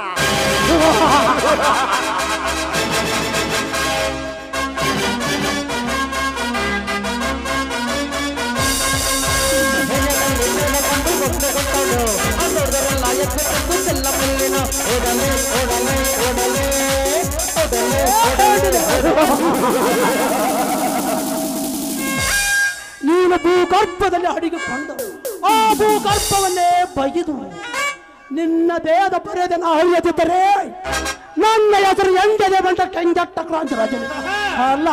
ನೀನು ಭೂಗರ್ಭದಲ್ಲಿ ಅಡಿಗೆಕೊಂಡು ಆ ಭೂಗರ್ಭವನ್ನೇ ಬಗೆದು ನಿನ್ನ ದೇಹದ ಪರ್ಯದನ್ನು ಅಳಿಯದಿದ್ದರೆ ನನ್ನ ಹೆಸರು ಎಂದಿದೆ ಬಂದ ಕೆಂಜಟ್ಟ ಕ್ರಾಂತಿ ರಾಜನ ಅಲ್ಲ.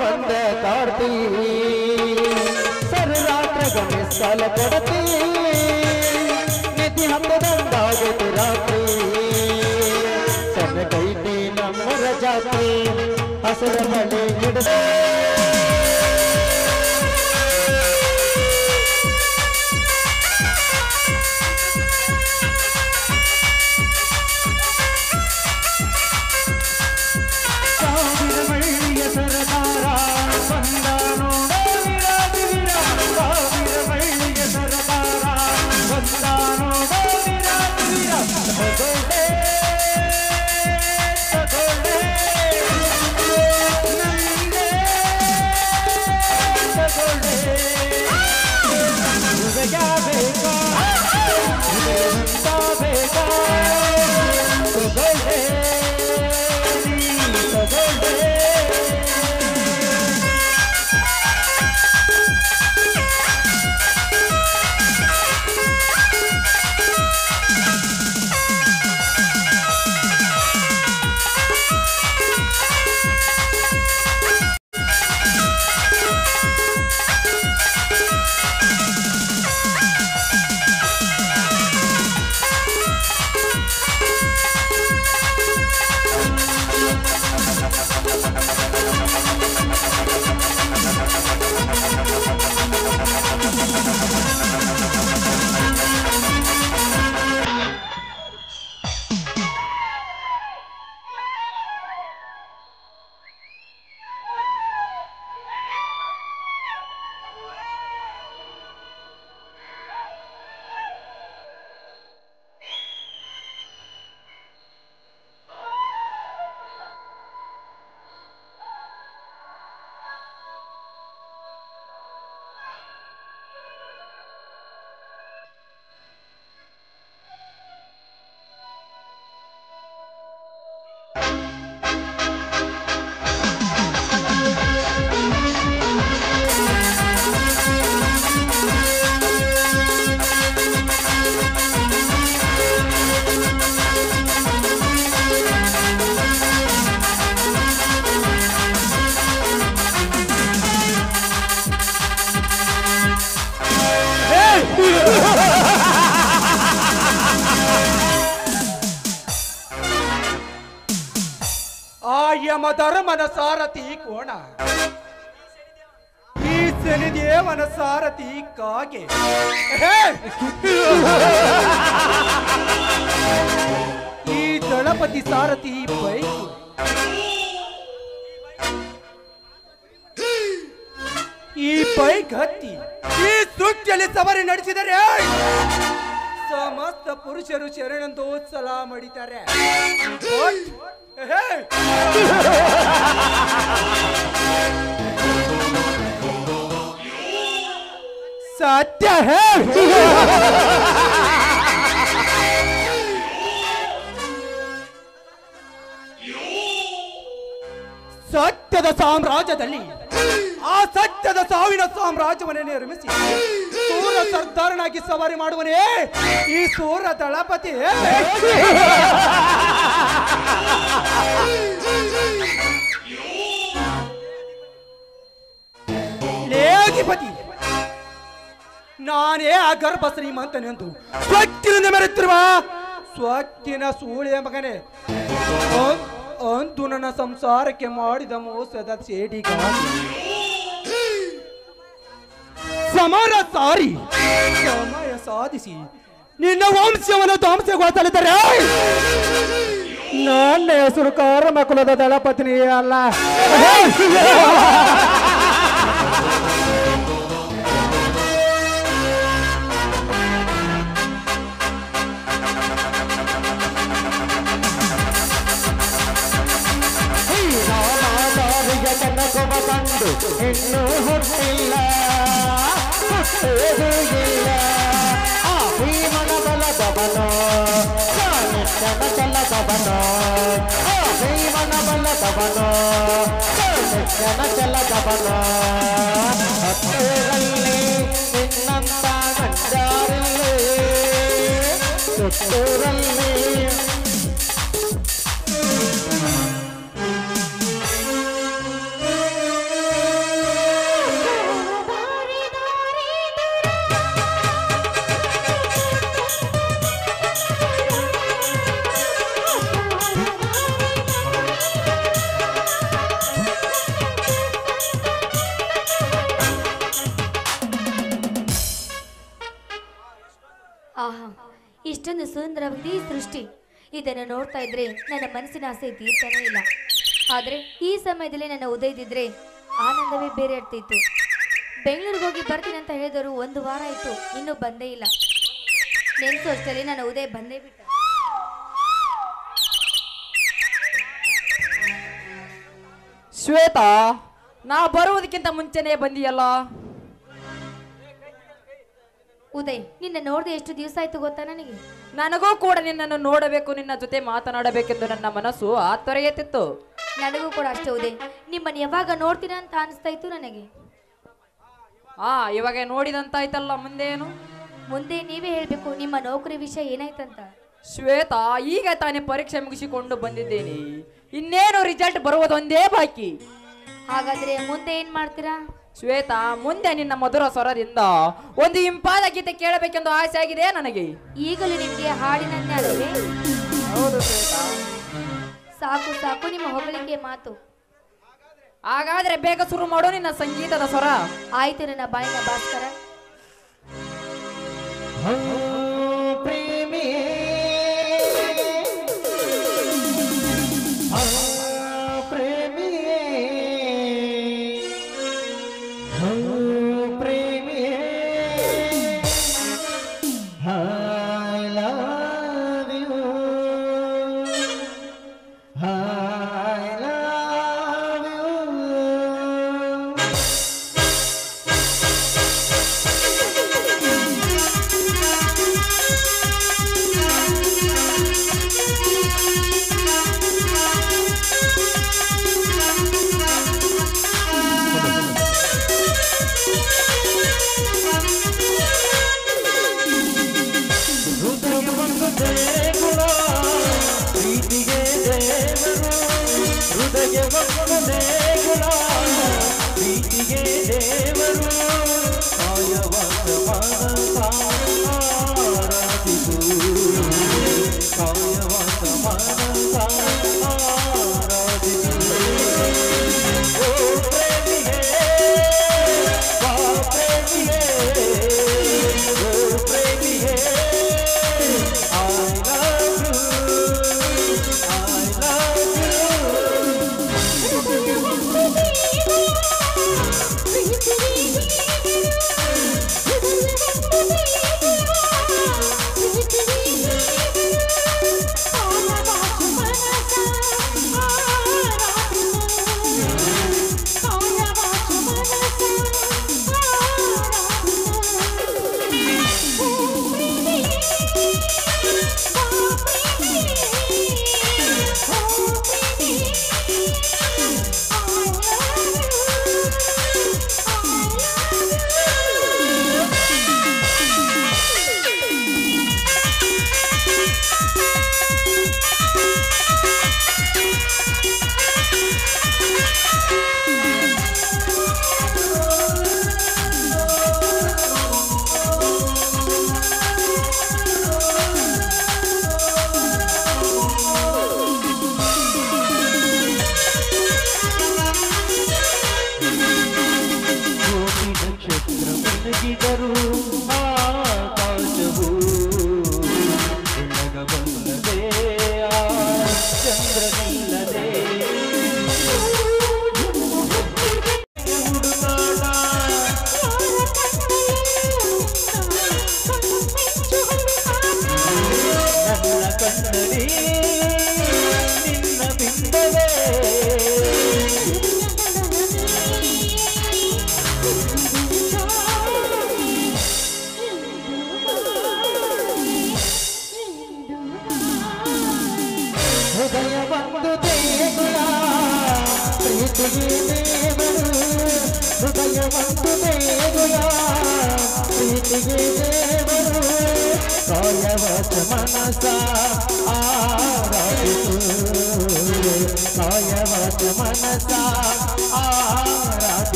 ಬಂದೆ ಕಾಡ್ತಿ ಸರಿ ರಾತ್ರಿ ಗಮಿಸಲ ಕೊಡತಿ ನಿಧಿ ಹಬ್ಬದಂದಾಗತಿ ರಾತ್ರಿ ಸಣ್ಣ ಕೈತಿ ನಮ್ಮ ಜಾತಿ. ಹಿಡಿದು ಸಾವಿರ ಮಳ್ಳಿಯ ಸರದಾರ ಬಂದ ನೋಡ ವಿರಾಜವೀರ ಸಾವಿರ ಮಳ್ಳಿಯ ಸರದಾರ ಬಂದ ನೋಡ ವಿರಾಜವೀರ ತಗೊಳ್ಳೆ ತಗೊಳ್ಳೆ ನನ್ನೇ ತಗೊಳ್ಳೆ ಇವೆಗೆ ಬೇಕಾ ಇವೆಂತ ಬೇಕಾ ತಗೊಳ್ಳೆ ಯಮ ಧರ್ಮನ ಸಾರಥಿ ಕೋಣ ಈ ಶನಿದೇವನ ಸಾರಥಿ ಕಾಗೆ ಈ ದಳಪತಿ ಸಾರಥಿ ಬೈಕು ಈ ಬೈಕ್ ಹತ್ತಿ ಈ ಸುತ್ತಿಯಲ್ಲಿ ಸವಾರಿ ನಡೆಸಿದರೆ ಸಮಸ್ತ ಪುರುಷರು ಶರಣಂದು ಸಲಾ ಮಾಡಿದ್ದಾರೆ. ಸತ್ಯ ಸತ್ಯದ ಸಾಮ್ರಾಜ್ಯದಲ್ಲಿ ಆ ಸತ್ಯದ ಸಾವಿನ ಸಾಮ್ರಾಜ್ಯವನ್ನೇ ನಿರ್ಮಿಸಿ ಸೂರ ಸರ್ದಾರನಾಗಿ ಸವಾರಿ ಮಾಡುವನೇ ಈ ಸೂರ ದಳಪತಿ. ಲೇಧಿಪತಿ ನಾನೇ ಆ ಗರ್ಭ ಶ್ರೀಮಂತನೆಂದು ಸ್ವತ್ತಿನಿಂದ ಮೆರೆತಿರುವ ಸ್ವತ್ತಿನ ಸೂಳೆಯ ಮಗನೇ, ಅಂದು ನನ್ನ ಸಂಸಾರಕ್ಕೆ ಮಾಡಿದ ಮೋಸದ ಸೇಡಿಗಾಗಿ ಸಮರ ಸಾರಿ ಸಮಯ ಸಾಧಿಸಿ ನಿನ್ನ ವಂಶವನ್ನು ಧ್ವಂಸಗೊಳಿಸಲಿದ್ದಾರೆ. ನನ್ನ ಹೆಸರು ಕರ್ಮ ಕುಲದ ದಳಪತಿನಿ ಅಲ್ಲ. ಕನಕವ ಕಂಡು ಇನ್ನೂ ಹುಟ್ಟಿಲ್ಲ, ಹುಟ್ಟುವುದೂ ಇಲ್ಲ. ಆ ಭೀಮನ ಬಲದವನು ನಿತ್ಯನ ಚಲದವನು, ಆ ಭೀಮನ ಬಲದವನು ನಿತ್ಯನ ಚಲದವನು. ಹತ್ತೂರಲ್ಲಿ ನಿನ್ನಂತ ಗಂಡಾರಿಲ್ಲಿ, ಸುತ್ತೂರಲ್ಲಿ ಇಷ್ಟೊಂದು ಸುಂದರವಾಗಿದೆ ಈ ಸೃಷ್ಟಿ. ಇದನ್ನು ನೋಡ್ತಾ ಇದ್ರೆ ನನ್ನ ಮನಸ್ಸಿನ ಆಸೆ ತೀರ್ತಾನೇ ಇಲ್ಲ. ಆದರೆ ಈ ಸಮಯದಲ್ಲಿ ನನ್ನ ಉದಯದಿದ್ರೆ ಆನಂದವೇ ಬೇರೆ ಇರ್ತಿತ್ತು. ಬೆಂಗಳೂರಿಗೆ ಹೋಗಿ ಬರ್ತೀನಿ ಅಂತ ಹೇಳಿದವರು 1 ವಾರ ಆಯ್ತು, ಇನ್ನೂ ಬಂದೇ ಇಲ್ಲ. ನೆನ್ಸು ಅಷ್ಟರಲ್ಲಿ ನನ್ನ ಉದಯ ಬಂದೇ ಬಿಟ್ಟ. ಶ್ವೇತಾ, ನಾ ಬರುವುದಕ್ಕಿಂತ ಮುಂಚೆನೆ ಬಂದಿಯಲ್ಲ. ಉದಯ್, ನಿನ್ನ ನೋಡ್ದೆ ಎಷ್ಟು ದಿವಸ ಆಯ್ತು ಗೊತ್ತಾ ನನಗೆ. ನನಗೂ ಕೂಡ ನಿನ್ನನ್ನು ನೋಡಬೇಕು, ನಿನ್ನ ಜೊತೆ ಮಾತನಾಡಬೇಕೆಂದು ನನ್ನ ಮನಸ್ಸು ಆತೊರೆಯುತ್ತಿತ್ತು. ನನಗೂ ಕೂಡ ಅಷ್ಟೇ ಉದಯ್, ನಿಮ್ಮನ್ನು ಯಾವಾಗ ನೋಡ್ತೀನ ಅಂತ ಅನಿಸ್ತಾ ಇತ್ತು ನನಗೆ. ಇವಾಗ ನೋಡಿದಂತಾಯ್ತಲ್ಲ, ಮುಂದೆ ಏನು? ಮುಂದೆ ನೀವೇ ಹೇಳ್ಬೇಕು, ನಿಮ್ಮ ನೌಕರಿ ವಿಷಯ ಏನಾಯ್ತಂತ. ಶ್ವೇತಾ, ಈಗ ತಾನೇ ಪರೀಕ್ಷೆ ಮುಗಿಸಿಕೊಂಡು ಬಂದಿದ್ದೇನೆ. ಇನ್ನೇನು ರಿಸಲ್ಟ್ ಬರುವುದೊಂದೇ ಬಾಕಿ. ಹಾಗಾದ್ರೆ ಮುಂದೆ ಏನ್ ಮಾಡ್ತೀರಾ? ಶ್ವೇತಾ, ಮುಂದೆ ನಿನ್ನ ಮಧುರ ಸ್ವರದಿಂದ ಒಂದು ಇಂಪಾದ ಗೀತೆ ಕೇಳಬೇಕೆಂದು ಆಸೆ ಆಗಿದೆ ನನಗೆ. ಈಗಲೂ ನಿಮ್ಗೆ ಹಾಡಿನನ್ನೇ ಅಲ್ಲವೇ? ಹೌದು ಶ್ವೇತಾ. ಸಾಕು ಸಾಕು ನಿಮ್ಮ ಹೊಗಳಿಕೆ ಮಾತು. ಹಾಗಾದ್ರೆ ಬೇಗ ಶುರು ಮಾಡು ನಿನ್ನ ಸಂಗೀತದ ಸ್ವರ. ಆಯ್ತು ನನ್ನ ಬಾಯಿನ ಭಾಸ್ಕರ.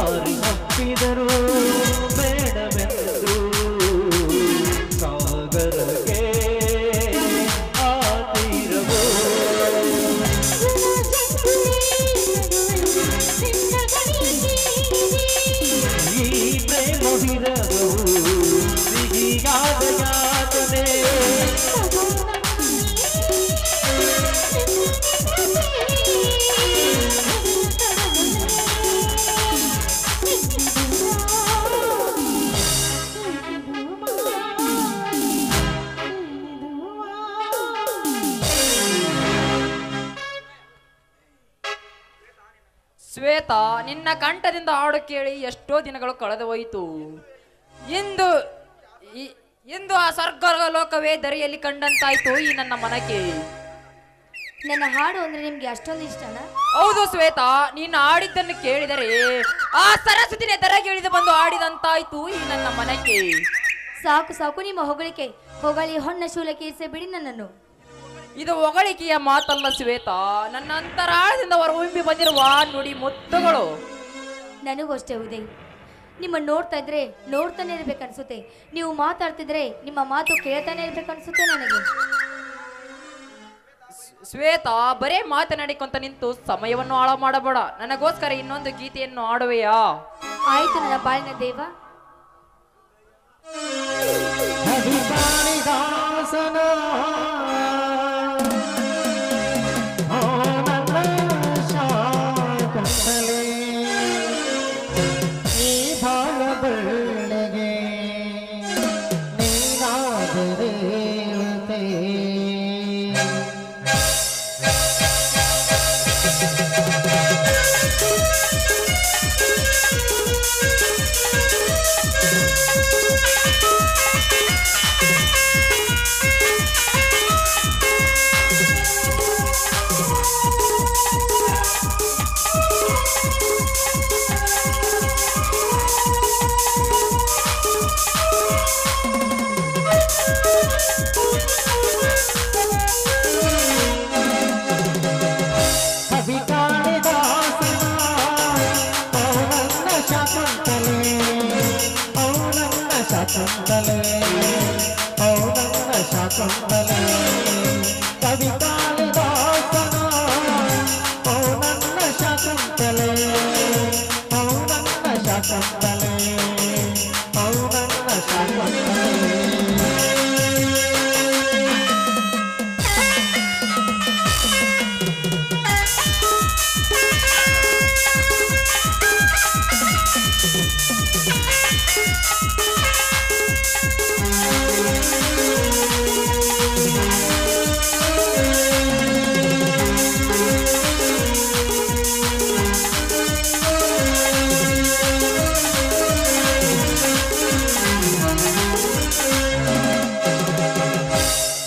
ದಾರಿ ತಪ್ಪಿದರು ಬೇಡವೆಂದು ಸಾಗರಕ್ಕೆ ಆ ತೀರವು ಈ ಪ್ರೇಮ ವಿರವು ಸಿಹಿಯಾದ ಯಾತನೆ ಶ್ವೇತಾ, ನಿನ್ನ ಕಂಠದಿಂದ ಹಾಡು ಕೇಳಿ ಎಷ್ಟೋ ದಿನಗಳು ಕಳೆದು ಹೋಯಿತು. ಇಂದು ಇಂದು ಆ ಸ್ವರ್ಗ ಲೋಕವೇ ದರಿಯಲ್ಲಿ ಕಂಡಂತಾಯ್ತು ಈ ನನ್ನ ಮನಕ್ಕೆ. ನನ್ನ ಹಾಡು ಅಂದ್ರೆ ನಿಮ್ಗೆ ಅಷ್ಟೊಂದು ಇಷ್ಟನಾ? ಹೌದು ಶ್ವೇತಾ, ನೀನು ಆಡಿದ್ದನ್ನು ಕೇಳಿದರೆ ಆ ಸರಸ್ವತಿನೇ ದರಗೆ ಇಳಿದು ಬಂದು ಆಡಿದಂತಾಯ್ತು ಈ ನನ್ನ ಮನಕ್ಕೆ. ಸಾಕು ಸಾಕು ನಿಮ್ಮ ಹೊಗಳಿಕೆ. ಹೊಗಳಿ ಹೊನ್ನ ಶೂಲಕ್ಕೆ ಇರಿಸಿ ಬಿಡಿ ನನ್ನನ್ನು. ಇದು ಹೊಗಳಿಕೆಯ ಮಾತಲ್ಲ ಶ್ವೇತಾ, ನನ್ನ ಅಂತರಾಳದಿಂದ ಹೊರಹೊಮ್ಮಿ ಬಂದಿರುವ ನುಡಿ ಮುತ್ತುಗಳು. ನನಗೂ ಅಷ್ಟೇ ಉದಯ್, ನಿಮ್ಮ ನೋಡ್ತಾ ಇದ್ರೆ ನೋಡ್ತಾನೆ ಇರ್ಬೇಕನ್ಸುತ್ತೆ. ನೀವು ಮಾತಾಡ್ತಿದ್ರೆ ನಿಮ್ಮ ಮಾತು ಕೇಳ್ತಾನೆ ಇರ್ಬೇಕನ್ಸುತ್ತೆ ನನಗೆ. ಶ್ವೇತಾ, ಬರೇ ಮಾತನಾಡಿಕೊಂತ ನಿಂತು ಸಮಯವನ್ನು ಹಾಳು ಮಾಡಬೇಡ. ನನಗೋಸ್ಕರ ಇನ್ನೊಂದು ಗೀತೆಯನ್ನು ಆಡುವೆಯಾ? ಆಯ್ತು ನನ್ನ ಬಾಳಿನ ದೇವ. ಹರಿದಾಸನ ಈ ಭಾಗಬಳ್ಳಿಗೆ ನೀನಾದರೆ ಶಾಕುಂತಲೆ ಕವಿ ಕಾಳಿದಾಸನ ಓ ನನ್ನ ಶಾಕುಂತಲೆ ಓ ನನ್ನ ಶಾಕುಂತಲೆ ಓ ನನ್ನ ಶಾಕುಂತಲೆ.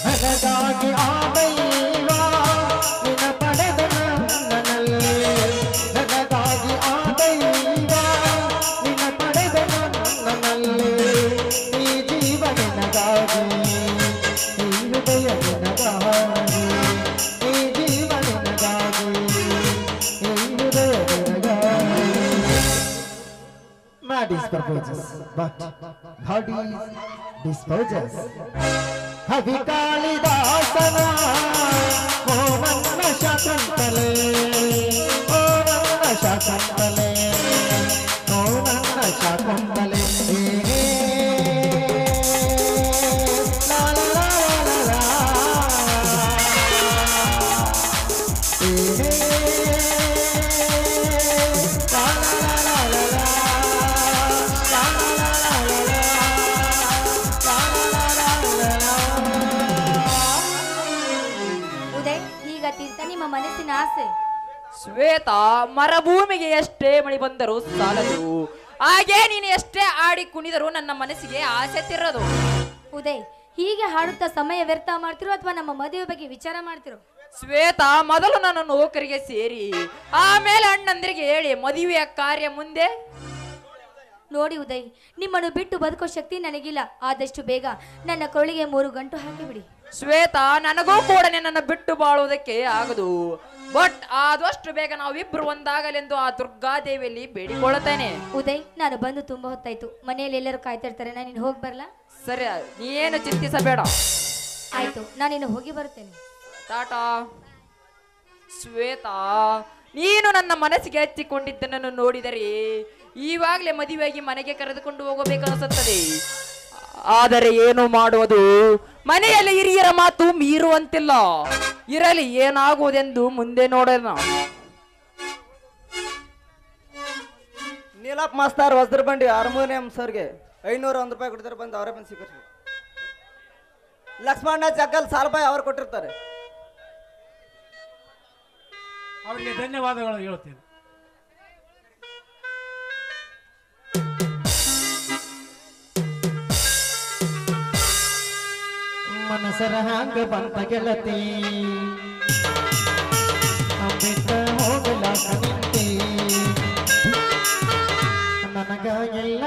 ನನಗಾಗಿ ಆದೈವ ನಿನ ಪಡೆದ ನನ್ನಲ್ಲಿ, ನನಗಾಗಿ ಆದೈವ ನಿನ ಪಡೆದ ನನ್ನಲ್ಲಿ, ಈ ಜೀವ ನಿನಗಾಗಿ, ಈ ಹೃದಯ ನಿನಗಾಗಿ, ಈ ಜೀವ ನಿನಗಾಗಿ, ಈ ಹೃದಯ ನಿನಗಾಗಿ. Man is purposes, but God is disposes. ಕವಿ ಕಾಳಿದಾಸನ ಓ ನನ್ನ ಶಾಕುಂತಲೆ ಓ ನನ್ನ ಶಾಕುಂತಲೆ ಓ ನನ್ನ ಶಾಕುಂತಲೆ. ಲಾ ಲಾ ಲಾ ಲಾ ಲಾ. ಲಾ ಲಾ ಲಾ ಲಾ ಲಾ. ಲಾ ಲಾ ಲಾ ಲಾ ಲಾ. ಉದಯ್, ಈಗ ತೀರ್ಥ ನಿಮ್ಮ ಮನಸ್ಸಿನ ಆಸೆ. ಶ್ವೇತಾ, ಮರಭೂಮಿಗೆ ಎಷ್ಟೇ ಮಳೆ ಬಂದರೂ ಸಾಲದು, ಹಾಗೆ ನೀನು ಎಷ್ಟೇ ಆಡಿ ಕುಣಿದರೂ ನನ್ನ ಮನಸ್ಸಿಗೆ ಆಸೆ ತಿರದು. ಉದಯ್, ಹೀಗೆ ಹಾಡುತ್ತಾ ಸಮಯ ವ್ಯರ್ಥ ಮಾಡ್ತಿರೋ ಅಥವಾ ನಮ್ಮ ಮದುವೆ ಬಗ್ಗೆ ವಿಚಾರ ಮಾಡ್ತಿರೋ? ಶ್ವೇತಾ, ಮೊದಲು ನನ್ನ ನೌಕರಿಗೆ ಸೇರಿ ಆಮೇಲೆ ಅಣ್ಣಂದಿರಿಗೆ ಹೇಳಿ ಮದುವೆಯ ಕಾರ್ಯ ಮುಂದೆ. ನೋಡಿ ಉದಯ್, ನಿಮ್ಮನ್ನು ಬಿಟ್ಟು ಬದುಕೋ ಶಕ್ತಿ ನನಗಿಲ್ಲ. ಆದಷ್ಟು ಬೇಗ ನನ್ನ ಕೊರಳಿಗೆ 3 ಗಂಟು ಹಾಕಿಬಿಡಿ. ಶ್ವೇತಾ, ನನಗೂ ಕೂಡ ನಿನ್ನನ್ನು ಬಿಟ್ಟು ಬಾಳುವುದಕ್ಕೆ ಆಗದು. ಬಟ್ ಆದಷ್ಟು ಬೇಗ ನಾವಿಬ್ರು ಒಂದಾಗಲೆಂದು ಆ ದುರ್ಗಾದೇವಿಯಲ್ಲಿ ಬೇಡಿಕೊಳ್ಳುತ್ತೇನೆ. ಉದಯ್, ನಾನು ಬಂದು ತುಂಬಾ ಹೊತ್ತಾಯ್ತು. ಮನೆಯಲ್ಲಿ ಎಲ್ಲರೂ ಕಾಯ್ತಾ ಇರ್ತಾರೆ. ನಾನು ಇನ್ನು ಹೋಗಿ ಬರಲಾ? ಸರಿ, ನೀನು ಚಿಂತಿಸಬೇಡ. ಆಯ್ತು, ನಾನಿನ್ನು ಹೋಗಿ ಬರ್ತೇನೆ. ಟಾಟಾ. ಶ್ವೇತಾ, ನೀನು ನನ್ನ ಮನಸ್ಸಿಗೆ ಹಚ್ಚಿಕೊಂಡಿದ್ದನನ್ನು ನೋಡಿದರೆ ಈವಾಗಲೇ ಮದುವೆಯಾಗಿ ಮನೆಗೆ ಕರೆದುಕೊಂಡು ಹೋಗಬೇಕನ್ನಿಸುತ್ತದೆ. ಆದರೆ ಏನು ಮಾಡುವುದು, ಮನೆಯಲ್ಲಿ ಹಿರಿಯರ ಮಾತು ಮೀರುವಂತಿಲ್ಲ. ಇರಲಿ, ಏನಾಗುವುದೆಂದು ಮುಂದೆ ನೋಡೋಣ. ನೀಲಪ್ ಮಾಸ್ತಾರ್ ವಜ್ರ ಬಂಡಿ ಹಾರ್ಮೋನಿಯಂ ಸರ್ಗೆ 501 ರೂಪಾಯಿ ಕೊಡ್ತಾರೆ, ಬಂದು ಅವರೇ ಬಂದು ಸಿಕ್ಕರ್ಸಿ. ಲಕ್ಷ್ಮಣ ಜಗ್ಗಲ್ ಸಾಲ್ಬಾಯಿ ಅವ್ರು ಕೊಟ್ಟಿರ್ತಾರೆ. ಅವರಿಗೆ ಧನ್ಯವಾದಗಳು ಹೇಳ್ತೇನೆ. ಮನಸರ ಹಂಗ ಬಂತ ಗೆಳತಿ, ಬಿಟ್ಟ ಹೋಗಲಾಕ ನಿಂತಿ, ನನಗ ಎಲ್ಲ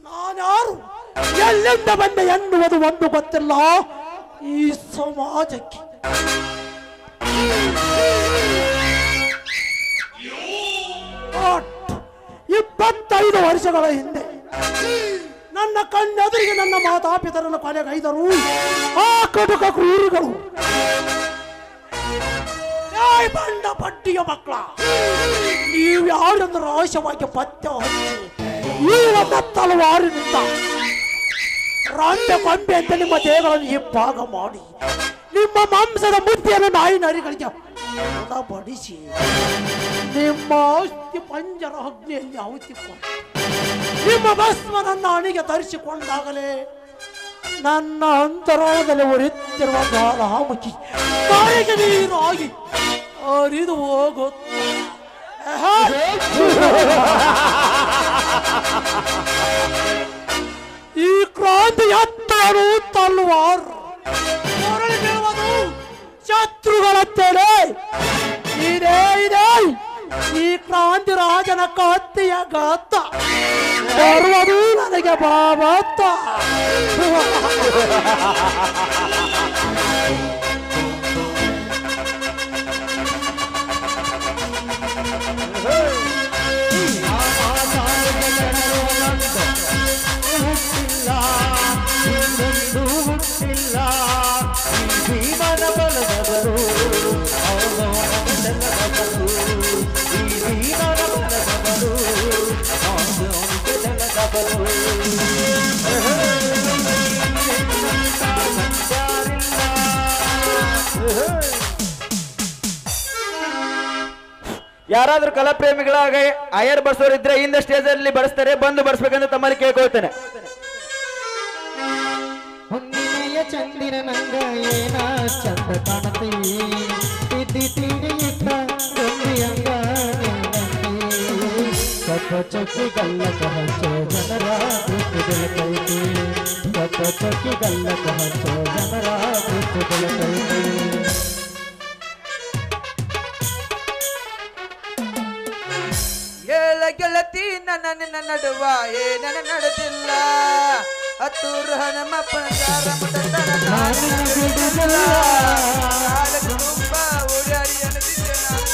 ನಾನ್ಯಾರು, ಎಲ್ಲಿಂದ ಬಂದೆ ಎನ್ನುವುದು ಒಂದು ಗೊತ್ತಿಲ್ಲ ಈ ಸಮಾಜಕ್ಕೆ. ಬಟ್ 25 ವರ್ಷಗಳ ಹಿಂದೆ ನನ್ನ ಕಣ್ಣೆದುರಿಗೆ ನನ್ನ ಮಾತಾಪಿತರನ್ನು ಕೊಲೆಗೈದರು ಆ ಕಟುಕ ಕ್ರೂರಿಗಳು. ಬಂಡ ಪಟ್ಟಿಯ ಮಕ್ಕಳ, ನೀವು ಯಾರನ್ನು ರಹಸ್ಯವಾಗಿ ಪತ್ತೆ ಹಚ್ಚಿ ಈ ನನ್ನ ತಲವಾರಿನಿಂದ ರಾಂಡೆ ಕೊಂಬೆ ಅಂತ ನಿಮ್ಮ ದೇಹಗಳನ್ನು ಇಬ್ಬಾಗ ಮಾಡಿ ನಿಮ್ಮ ಮಾಂಸದ ಮುದ್ದೆಯನ್ನು ನಾಯಿ ನರಿಗಳಿಗೆ ಬಡಿಸಿ ನಿಮ್ಮ ಅಸ್ಥಿ ಪಂಜರ ಅಗ್ನಿಯಲ್ಲಿ ಆಹುತಿಕೊಂಡು ನಿಮ್ಮ ಭಸ್ಮನನ್ನ ಅಣಿಗೆ ತರಿಸಿಕೊಂಡಾಗಲೇ ನನ್ನ ಅಂತರಾಳದಲ್ಲಿ ಉರಿತಿರುವ ಜ್ವಾಲಾಮುಖಿ ಬಾಯಿಗೆ ನೀರಾಗಿ ಹರಿದು ಹೋಗುತ್ತ ಈ ಕ್ರಾಂತಿ ಎತ್ತರು ತಲ್ವಾರ್ ಹೊರಳಿ ಬೀಳುವುದು ಶತ್ರುಗಳ ತೆರೆ. ಮಂದಿ ರಾಜನ ಕತ್ತಿಯ ಗತ್ತ ಬರುವುದು ನನಗೆ ಬಾಬತ್ತ ಯಾರಾದ್ರೂ ಕಲಾ ಪ್ರೇಮಿಗಳಾಗ ಅಯ್ಯರ್ ಬರ್ಸೋರು ಇದ್ರೆ ಇಂದ ಸ್ಟೇಜ್ ಅಲ್ಲಿ ಬಡಿಸ್ತಾರೆ, ಬಂದು ಬರ್ಸ್ಬೇಕಂತ ತಮ್ಮಲ್ಲಿ ಕೇಳ್ಕೊಳ್ತೇನೆ. ಹೊಂದಿನೆಯ ಚಂದಿರ ನಂಗ ಏನ ಚಂದ ಕಾಣತೀವಿ ತಿದ್ದಿ ತೀರಿಯಿಟ್ಟ ಗೊಂದಿಯಂಗ ಕಪ್ಪ ಚೊಕ್ಕಿ ಗಲ್ಲಕ ಹಚ್ಚೋ ಜನರ ಬೆಳಕೈತಿ ಕಪ್ಪ ಚೊಕ್ಕಿ ಗಲ್ಲಕ ಹಚ್ಚೋ ಜನರ ಬೆಳಕೈತಿ. ಗೆಳತಿ ನನ್ನ ನಿನ್ನ ನಡುವ ಏನ ನಡೆದಿಲ್ಲ ಹತ್ತೂರ ನಮ್ಮಪ್ಪನ ತುಂಬ ಓಡಾಡಿ ಅನದಿದ್ದೆ ನಾನು